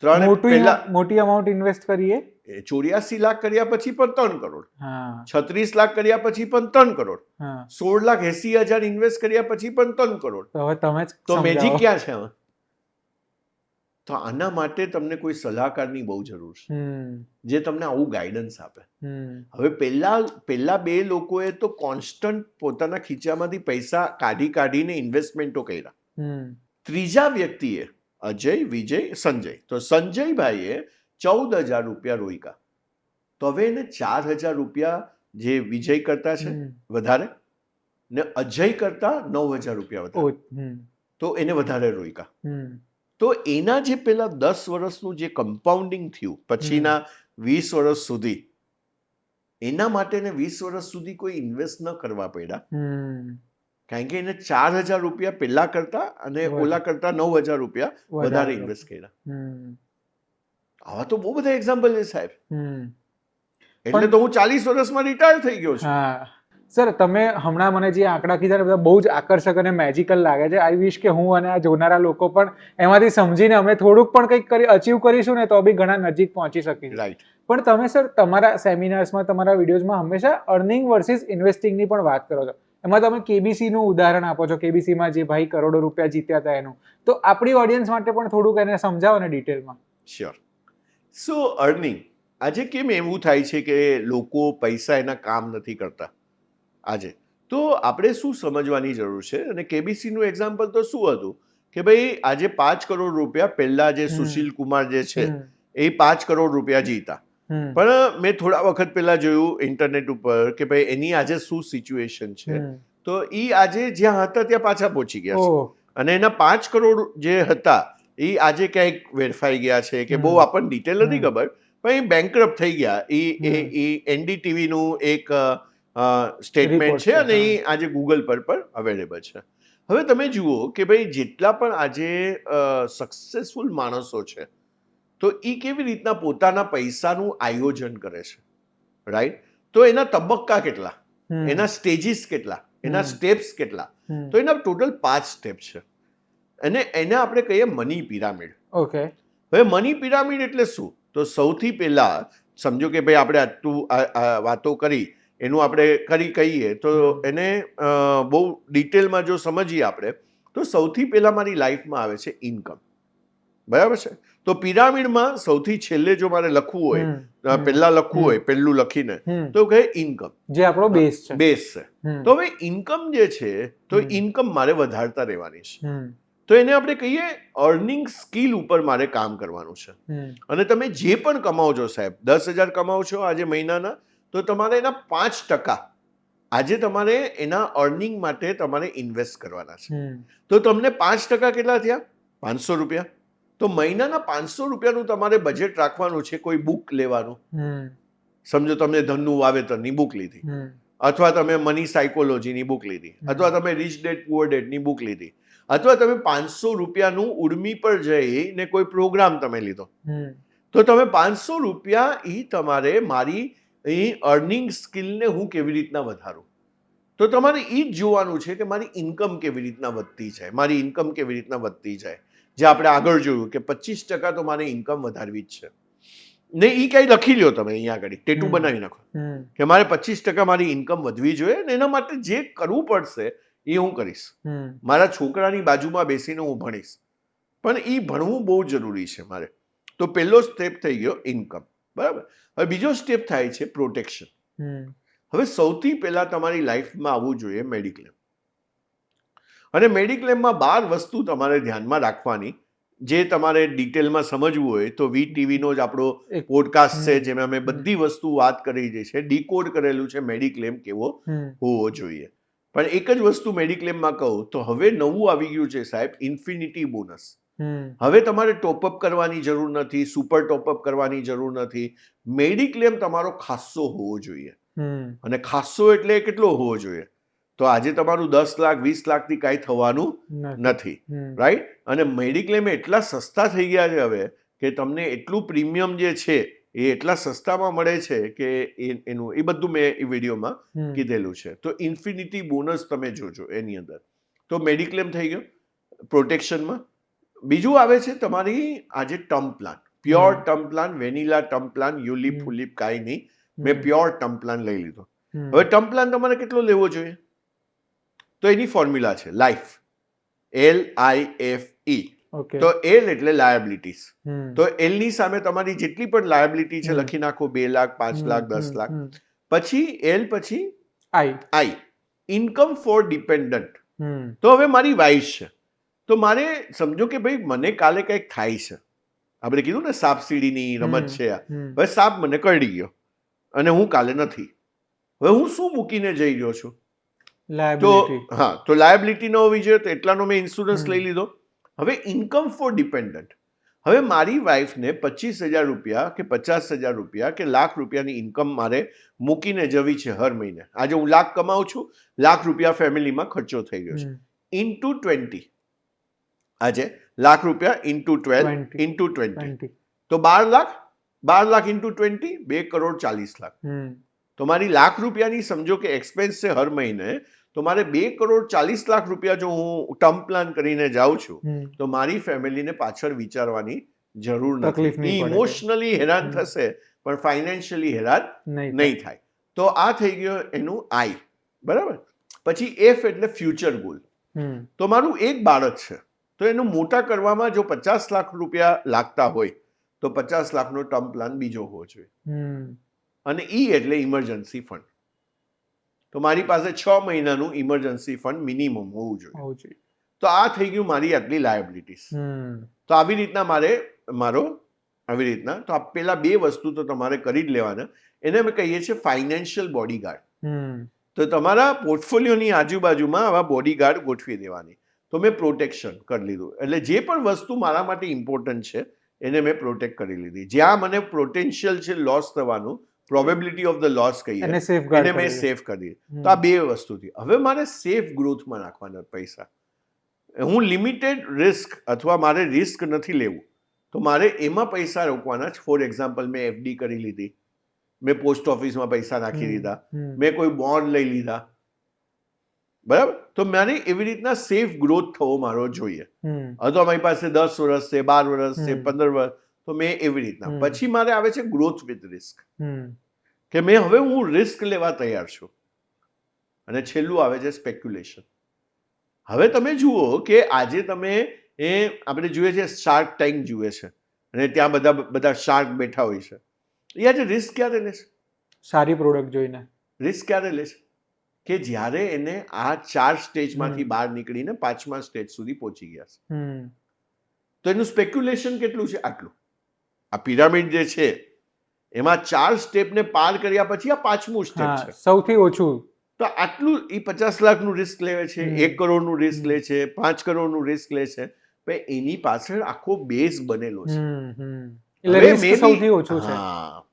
ત્રણે પહેલા
મોટી અમાઉન્ટ ઇન્વેસ્ટ કરીએ.
84 લાખ કર્યા પછી પણ 3 કરોડ,
હા,
36 લાખ કર્યા પછી પણ 3 કરોડ,
હા.
16,80,000 ઇન્વેસ્ટ કર્યા પછી પણ 3 કરોડ.
તો હવે તમે જ
તો મેજિક
સમજાવો.
ક્યાં છે આમાં? તો આના માટે તમને કોઈ સલાહકારની બહુ જરૂર છે, જે તમને આવું ગાઈડન્સ આપે. હવે પહેલા બે લોકોએ તો કોન્સ્ટન્ટ પોતાના ખીચામાંથી પૈસા કાઢીને ઇન્વેસ્ટમેન્ટો કર્યા. ત્રીજા વ્યક્તિએ અજય, વિજય, સંજય, તો સંજયભાઈએ 14,000 રૂપિયા રોક્યા. તો હવે એને 4,000 રૂપિયા જે વિજય કરતા છે વધારે ને અજય કરતા 9,000 રૂપિયા વધારે, તો એને વધારે રોક્યા. તો એના જે પેલા 10 વર્ષનું જે કમ્પાઉન્ડિંગ થયું પછીના 20 વર્ષ સુધી, એના માટે એને 20 વર્ષ સુધી કોઈ ઇન્વેસ્ટ ન કરવા પડ્યા, કારણ કે એને 4,000 રૂપિયા પહેલા કરતા અને ઓલા કરતા 9,000 રૂપિયા વધારે ઇન્વેસ્ટ કર્યા. આવા તો બહુ બધા એક્ઝામ્પલ છે સાહેબ. એટલે તો હું 40 વર્ષમાં રિટાયર થઈ ગયો છું.
હા સર, તમે હમણાં મને જે આંકડા કીધા ને બધા બહુ જ આકર્ષક અને મેજિકલ લાગે છે. આઈ વિશ કે હું અને આ જોનારા લોકો પણ એમાંથી સમજીને અમે થોડુંક પણ કંઈક અચીવ કરીશું ને તો બી ઘણા નજીક પહોંચી શકીશું.
રાઈટ.
પણ તમે સર તમારા સેમિનાર્સમાં, તમારા વિડીયોઝમાં હંમેશા અર્નિંગ વર્સિસ ઇન્વેસ્ટિંગની પણ વાત કરો છો. એમાં તમે કેબીસીનું ઉદાહરણ આપો છો, કેબીસીમાં જે ભાઈ કરોડો રૂપિયા જીત્યા હતા એનું. તો આપણી ઓડિયન્સ માટે પણ થોડુંક એને સમજાવો ને ડિટેલમાં.
શ્યોર. સો અર્નિંગ, આજે કેમ એવું થાય છે કે લોકો પૈસા એના કામ નથી કરતા આજે? તો આપણે શું સમજવાની જરૂર છે, અને કેબીસીનું એક્ઝામ્પલ તો શું હતું કે ભાઈ આજે 5 કરોડ રૂપિયા પહેલા જે સુશીલ કુમાર જે છે એ 5 કરોડ રૂપિયા જીતા, પણ મેં થોડા વખત પહેલા જોયું ઇન્ટરનેટ ઉપર કે ભાઈ એની આજે શું સિચ્યુએશન છે. તો એ આજે જ્યાં હતા ત્યાં પાછા પહોંચી ગયા છે, અને એના 5 કરોડ જે હતા એ આજે ક્યાંક વેડફાઈ ગયા છે કે બહુ આપણને ડિટેલ નથી ખબર, પણ એ બેંકરપ્ટ થઈ ગયા. એ એનડીટીવીનું એક સ્ટેટમેન્ટ છે અને એ આજે ગૂગલ પર પણ અવેલેબલ છે. હવે તમે જુઓ કે ભાઈ જેટલા પણ આજે સક્સેસફુલ માણસો છે, તો એ કેવી રીતના પોતાના પૈસાનું આયોજન કરે છે, રાઈટ? તો એના તબક્કા કેટલા, એના સ્ટેજીસ કેટલા, એના સ્ટેપ્સ કેટલા, તો એના ટોટલ 5 સ્ટેપ છે, અને એને આપણે કહીએ મની પિરામિડ.
ઓકે.
હવે મની પિરામિડ એટલે શું? તો સૌથી પહેલા સમજો કે ભાઈ આપણે આટલું વાતો કરી એનું આપણે કહીએ તો એને બહુ ડિટેલમાં જો સમજીએ આપણે તો સૌથી પહેલા મારી લાઈફમાં આવે છે ઇન્કમ. બરાબર છે? તો પિરામિડમાં સૌથી છેલ્લે જો મારે લખવું હોય, પહેલા લખવું હોય પહેલું લખીને, તો કહે ઇન્કમ,
જે આપણો બેઝ છે.
બેઝ છે. તો હવે ઇન્કમ જે છે, તો ઇન્કમ મારે વધારતા રહેવાની છે. તો એને આપણે કહીએ અર્નિંગ સ્કિલ ઉપર મારે કામ કરવાનું છે. અને તમે જે પણ કમાઓ છો સાહેબ, 10,000 કમાઓ છો આજે મહિનાના, તો તમારે એના 5% આજે તમારે એના અર્નિંગ માટે તમારે ઇન્વેસ્ટ કરવાના છે. તો તમને 5% કેટલા થયા? 500 રૂપિયા. તો મહિનાના 500 રૂપિયાનું તમારે બજેટ રાખવાનું છે. કોઈ બુક લેવાનું, સમજો તમે ધનનું વાવેતરની બુક લીધી, અથવા તમે મની સાયકોલોજીની બુક લીધી, અથવા તમે રીચ ડેડ પુઅર ડેડની બુક લીધી, અથવા તમે 500 રૂપિયાનું ઉર્મી પર જઈને કોઈ પ્રોગ્રામ તમે લીધો, તો તમે 500 રૂપિયા એ તમારે મારી અર્નિંગ સ્કિલને હું કેવી રીતના વધારું, તો તમારે એ જ જોવાનું છે કે મારી ઇન્કમ કેવી રીતના વધતી જાય, મારી ઇન્કમ કેવી રીતના વધતી જાય. જે આપણે આગળ જોયું કે 25% તો મારે ઇન્કમ વધારવી જ છે ને. એ કંઈ લખી લ્યો તમે અહીંયા આગળ, ટેટુ બનાવી નાખો કે મારે 25% મારી ઇન્કમ વધવી જોઈએ, અને એના માટે જે કરવું પડશે એ હું કરીશ. મારા છોકરાની બાજુમાં બેસીને હું ભણીશ, પણ એ ભણવું બહુ જરૂરી છે મારે. તો પહેલો સ્ટેપ થઈ ગયો ઇન્કમ, બરાબર. હવે બીજો સ્ટેપ થાય છે પ્રોટેક્શન. હવે સૌથી પહેલા તમારી લાઈફમાં આવવું જોઈએ મેડિક્લેમ, અને મેડિક્લેમમાં 12 વસ્તુ તમારે ધ્યાનમાં રાખવાની, જે તમારે ડિટેલમાં સમજવું હોય તો VTVનો જ આપણો
એક
પોડકાસ્ટ છે જેમાં અમે બધી વસ્તુ વાત કરી છે, ડીકોડ કરેલું છે મેડિક્લેમ કેવો હોવો જોઈએ. પણ એક જ વસ્તુ મેડિક્લેમમાં કહું તો હવે નવું આવી ગયું છે સાહેબ, ઇન્ફિનિટી બોનસ. હવે તમારે ટોપઅપ કરવાની જરૂર નથી, સુપર ટોપઅપ કરવાની જરૂર નથી. મેડિક્લેમ તમારો ખાસ્સો હોવો જોઈએ. અને ખાસ્સો એટલે કેટલો હોવો જોઈએ? તો આજે તમારું 10 લાખ 20 લાખથી કાંઈ થવાનું નથી, રાઈટ? અને મેડિક્લેમ એટલા સસ્તા થઈ ગયા છે હવે કે તમને એટલું પ્રીમિયમ જે છે એ એટલા સસ્તામાં મળે છે કે એનું એ બધું મેં એ વિડીયોમાં કીધેલું છે. તો ઇન્ફિનિટી બોનસ તમે જોજો એની અંદર. તો મેડિક્લેમ થઈ ગયો પ્રોટેક્શનમાં. બીજું આવે છે તમારી આજે term plan, pure term plan, vanilla term plan, ULIP ફુલિપ કાંઈ નહીં. મેં પ્યોર ટર્મ પ્લાન લઈ લીધો. હવે ટર્મ પ્લાન તમારે કેટલો લેવો જોઈએ? તો એની ફોર્મ્યુલા છે લાઈફ, LIFE. તો L એટલે લાયબિલિટીઝ. તો L ની સામે તમારી જેટલી પણ લાયબિલિટી છે લખી નાખો, 2 લાખ 5 લાખ 10 લાખ. પછી L પછી I, ઇન્કમ ફોર ડિપેન્ડન્ટ. તો હવે મારી વાઈફ છે તો મારે સમજો કે ભાઈ મને કાલે કંઈક થાય છે, આપણે કીધું ને સાપ સીડીની રમત છે આ, હવે સાપ મને કરડી ગયો અને હું કાલે નથી, હવે હું શું મૂકીને જઈ રહ્યો છું? તો તો લાયબિલિટી ન હોવી જોઈએ, તો એટલાનો મેં ઇન્સ્યોરન્સ લઈ લીધો. હવે ઇન્કમ ફોર ડિપેન્ડન્ટ, હવે મારી વાઈફને 25,000 રૂપિયા કે 50,000 રૂપિયા કે લાખ રૂપિયાની ઇન્કમ મારે મૂકીને જવી છે હર મહિને. આજે હું લાખ કમાઉં છું, લાખ રૂપિયા ફેમિલીમાં ખર્ચો થઈ ગયો છે. ઇન્ટુ 20, આજે લાખ રૂપિયા ઇન્ટુ 12 ઇન્ટુ 20, તો 12 લાખ ઇન્ટુ 20, 2,40,00,000. તો મારી લાખ રૂપિયાની સમજો કે એક્સપેન્સ છે હર મહિને, તો મારે 2,40,00,000 રૂપિયા જો હું ટર્મ પ્લાન કરીને જાઉં છું તો મારી ફેમિલીને પાછળ વિચારવાની જરૂર નથી. ઇમોશનલી હેરાન થશે પણ ફાઇનાન્શિયલી હેરાન નહીં થાય. તો આ થઈ ગયો એનું I, બરાબર. પછી F એટલે ફ્યુચર ગોલ. તો મારું એક બાળક છે તો એનું મોટા કરવામાં જો 50 લાખ રૂપિયા લાગતા હોય તો 50 લાખનો ટર્મ પ્લાન બીજો હોવો જોઈએ. અને E એટલે ઇમરજન્સી ફંડ. તો મારી પાસે 6 મહિનાનું ઇમરજન્સી ફંડ મિનિમમ હોવું જોઈએ. તો આ થઈ ગયું મારી આટલી લાયબિલિટીઝ. તો આવી રીતના આવી રીતના તો આ પેલા 2 વસ્તુ તો તમારે કરી જ લેવાના. એને અમે કહીએ છીએ ફાઇનાન્શિયલ બોડીગાર્ડ. તો તમારા પોર્ટફોલિયોની આજુબાજુમાં આવા બોડીગાર્ડ ગોઠવી દેવાની. તો મેં પ્રોટેક્શન કરી લીધું, એટલે જે પણ વસ્તુ મારા માટે ઇમ્પોર્ટન્ટ છે એને મેં પ્રોટેક્ટ કરી લીધી. જ્યાં મને પોટેન્શિયલ છે લોસ થવાનું, પ્રોબેબિલિટી ઓફ ધ લોસ કહીએ, એને મેં સેફ કરી દીધી. તો આ 2 વસ્તુથી હવે મારે સેફ ગ્રોથમાં નાખવાના પૈસા. હું લિમિટેડ રિસ્ક અથવા મારે રિસ્ક નથી લેવું તો મારે એમાં પૈસા રોકવાના જ. ફોર એક્ઝામ્પલ મેં FD કરી લીધી, મેં પોસ્ટ ઓફિસમાં પૈસા નાખી દીધા, મેં કોઈ બોન્ડ લઈ લીધા, બરાબર. તો મારે એવી રીતના સેફ ગ્રોથ થવો મારો જોઈએ. અથવા મારી પાસે 10 વર્ષ છે, 12 વર્ષ છે, 15 વર્ષ, તો મેં એવી રીતના. પછી મારે આવે છે ગ્રોથ વિથ રિસ્ક, કે હવે હું રિસ્ક લેવા તૈયાર છું. અને છેલ્લું આવે છે સ્પેક્યુલેશન. હવે તમે જુઓ કે આજે તમે આપણે જોઈએ છે શાર્ક ટેન્ક જુએ છે અને ત્યાં બધા શાર્ક બેઠા હોય છે. એ આજે રિસ્ક ક્યારે લે છે?
સારી પ્રોડક્ટ જોઈને.
રિસ્ક ક્યારે લે છે? કે જ્યારે એને આ 4 સ્ટેજમાંથી બહાર નીકળીને 5મા સ્ટેજ સુધી પહોંચી ગયા છે. તો એનું સ્પેક્યુલેશન કેટલું છે? આટલું. આ પિરામિડ જે છે એમાં 4 સ્ટેપને પાર કર્યા પછી આ 5મું સ્ટેપ છે,
સૌથી ઓછું. તો
આટલું એ 50 લાખનું રિસ્ક લે છે, 1 કરોડનું રિસ્ક લે છે, 5 કરોડનું રિસ્ક લે છે. એની પાછળ આખો બેઝ બનેલો છે.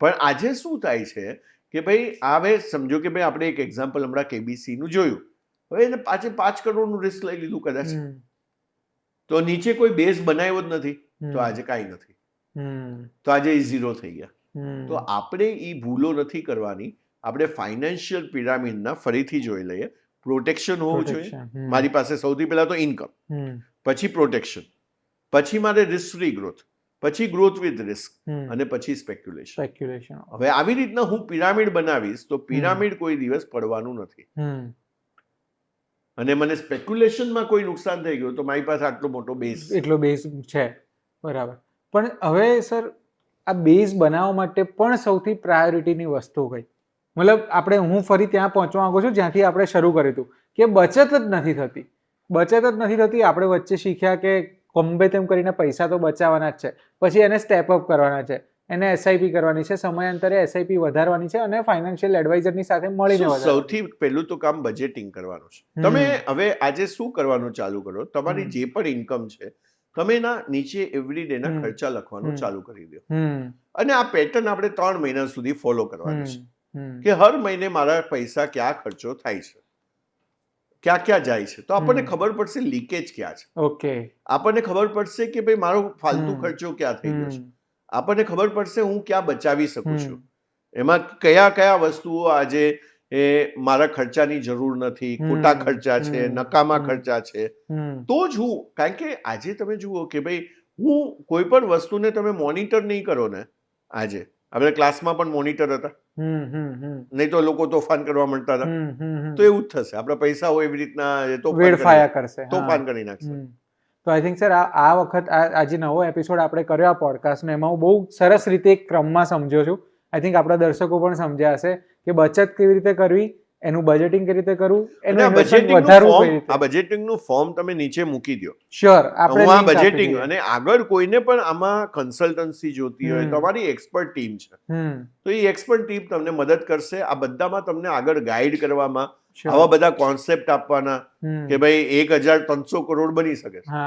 પણ આજે શું થાય છે કે ભાઈ હવે સમજો કે ભાઈ આપણે એક એક્ઝામ્પલ હમણાં KBC નું જોયું, હવે એને 5 કરોડનું રિસ્ક લઈ લીધું કદાચ, તો નીચે કોઈ બેઝ બનાવ્યો જ નથી, તો આજે કાંઈ નથી, તો આજે એ 0 થઈ ગયા. તો આપણે એ ભૂલો નથી કરવાની. આપણે ફાઇનાન્શિયલ પિરામિડના ફરીથી જોઈ લઈએ. પ્રોટેક્શન હોવું જોઈએ. મારી પાસે સૌથી પહેલા તો ઇન્કમ, પછી પ્રોટેક્શન, પછી મારે રિસ્ક ફ્રી ગ્રોથ, પછી ગ્રોથ વિથ રિસ્ક અને પછી સ્પેક્યુલેશન. હવે આવી રીતના હું પિરામિડ બનાવીશ તો પિરામિડ કોઈ દિવસ પડવાનું નથી. અને મને સ્પેક્યુલેશનમાં કોઈ નુકસાન થઈ ગયું તો મારી પાસે આટલો મોટો બેઝ,
એટલો બેઝ છે, બરાબર. પણ હવે સર આ બેઝ બનાવવા માટે પણ સૌથી પ્રાયોરિટીની વસ્તુ કઈ? મતલબ હું ફરી ત્યાં પહોંચવા માંગુ છું જ્યાંથી આપણે શરૂ કર્યું હતું કે બચત જ નથી થતી. આપણે વચ્ચે શીખ્યા કે ગમે તેમ કરીને પૈસા તો બચાવવાના જ છે, પછી એને સ્ટેપ અપ કરવાના છે, એને એસઆઈપી કરવાની છે, સમયાંતરે એસઆઈપી વધારવાની છે અને ફાઇનાન્શિયલ એડવાઇઝરની સાથે મળીને
So,
વધારવાની.
સૌથી પહેલું તો કામ બજેટિંગ કરવાનું છે. તમે હવે આજે શું કરવાનું ચાલુ કરો, તમારી જે પણ ઇન્કમ છે તમે એના નીચે એવરીડેના ખર્ચા લખવાનું ચાલુ કરી દો. અને આ પેટર્ન આપણે 3 મહિના સુધી ફોલો કરવાની છે કે હર મહિને મારા પૈસા ક્યાં ખર્ચો થાય છે, ક્યાં ક્યાં જાય છે, તો આપણને ખબર પડશે લીકેજ ક્યાં છે,
ઓકે,
આપણને ખબર પડશે કે ભાઈ મારો ફાલતુ ખર્ચો ક્યાં થઈ ગયો છે, આપણને ખબર પડશે હું ક્યાં બચાવી શકું છું, એમાં કયા કયા વસ્તુઓ આજે એ મારા ખર્ચાની જરૂર નથી, ખોટા ખર્ચા છે, નકામા ખર્ચા છે. તો જ હું, કારણ કે આજે તમે જુઓ કે ભાઈ હું કોઈ પણ વસ્તુને તમે મોનિટર નહીં કરો ને, આજે આપણે ક્લાસમાં પણ મોનિટર હતા, નહીં તો લોકો તોફાન કરવા માંડતા હતા, તો એવું જ થશે, આપણા પૈસા હોય એવી રીતના
વેડફાયા કરશે,
તોફાન કરી નાખશે.
તો આઈ થિંક સર આ વખત આજે નવો એપિસોડ આપણે કર્યો આ પોડકાસ્ટનો, એમાં હું બહુ સરસ રીતે એક ક્રમમાં સમજ્યો છું. આઈ થિંક આપણા દર્શકો પણ સમજ્યા હશે કે બચત કેવી રીતે કરવી, એનું બજેટિંગ કેવી રીતે કરવું, એનું ઇન્વેસ્ટમેન્ટ વધારવું કઈ રીતે.
આ બજેટિંગનું ફોર્મ તમે નીચે મૂકી દો.
શ્યોર, આપણે
હું આ બજેટિંગ, અને આગળ કોઈને પણ આમાં કન્સલ્ટન્સી જોતી હોય, તમારી એક્સપર્ટ ટીમ છે, તો એ એક્સપર્ટ ટીમ તમને મદદ કરશે આ બધામાં, તમને આગળ ગાઈડ કરવામાં, આવા બધા કોન્સેપ્ટ આપવાના કે ભાઈ 1300 કરોડ બની શકે છે.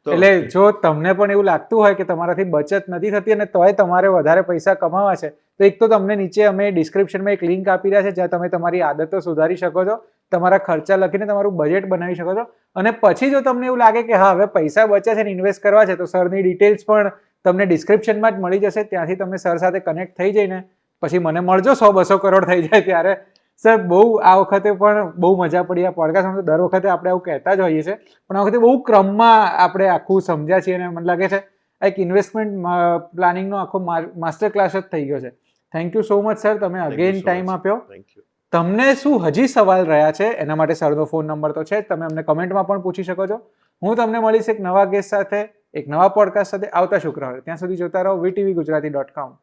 એટલે જો તમને પણ એવું લાગતું હોય કે તમારાથી બચત નથી થતી અને તોય તમારે વધારે પૈસા કમાવા છે, તો એક તો તમને નીચે અમે ડિસ્ક્રિપ્શનમાં એક લિંક આપી રહ્યા છે જ્યાં તમે તમારી આદતો સુધારી શકો છો, તમારા ખર્ચા લખીને તમારું બજેટ બનાવી શકો છો. અને પછી જો તમને એવું લાગે કે હા હવે પૈસા બચ્યા છે ને ઇન્વેસ્ટ કરવા છે, તો સરની ડિટેલ્સ પણ તમને ડિસ્ક્રિપ્શનમાં જ મળી જશે, ત્યાંથી તમે સર સાથે કનેક્ટ થઈ જઈને પછી મને મળજો 100-200 કરોડ થઈ જાય ત્યારે. સર બહુ આ વખતે પણ બહુ મજા પડી આ પોડકાસ્ટમાં. તો દર વખતે આપણે આવું કહેતા જ હોઈએ છીએ, પણ આ વખતે બહુ ક્રમમાં આપણે આખું સમજ્યા છીએ અને મને લાગે છે એક ઇન્વેસ્ટમેન્ટ પ્લાનિંગનો આખો માસ્ટર ક્લાસ જ થઈ ગયો છે. Thank you so much sir, તમે અગેન ટાઈમ આપ્યો. તમને શું હજી સવાલ રહ્યા છે એના માટે સરનો ફોન નંબર તો છે જ, તમે અમને કમેન્ટમાં પણ પૂછી શકો છો. હું તમને મળીશ એક નવા ગેસ્ટ સાથે, એક નવા પોડકાસ્ટ સાથે આવતા શુક્રવારે. ત્યાં સુધી જોતા રહો VTV Gujarati.com.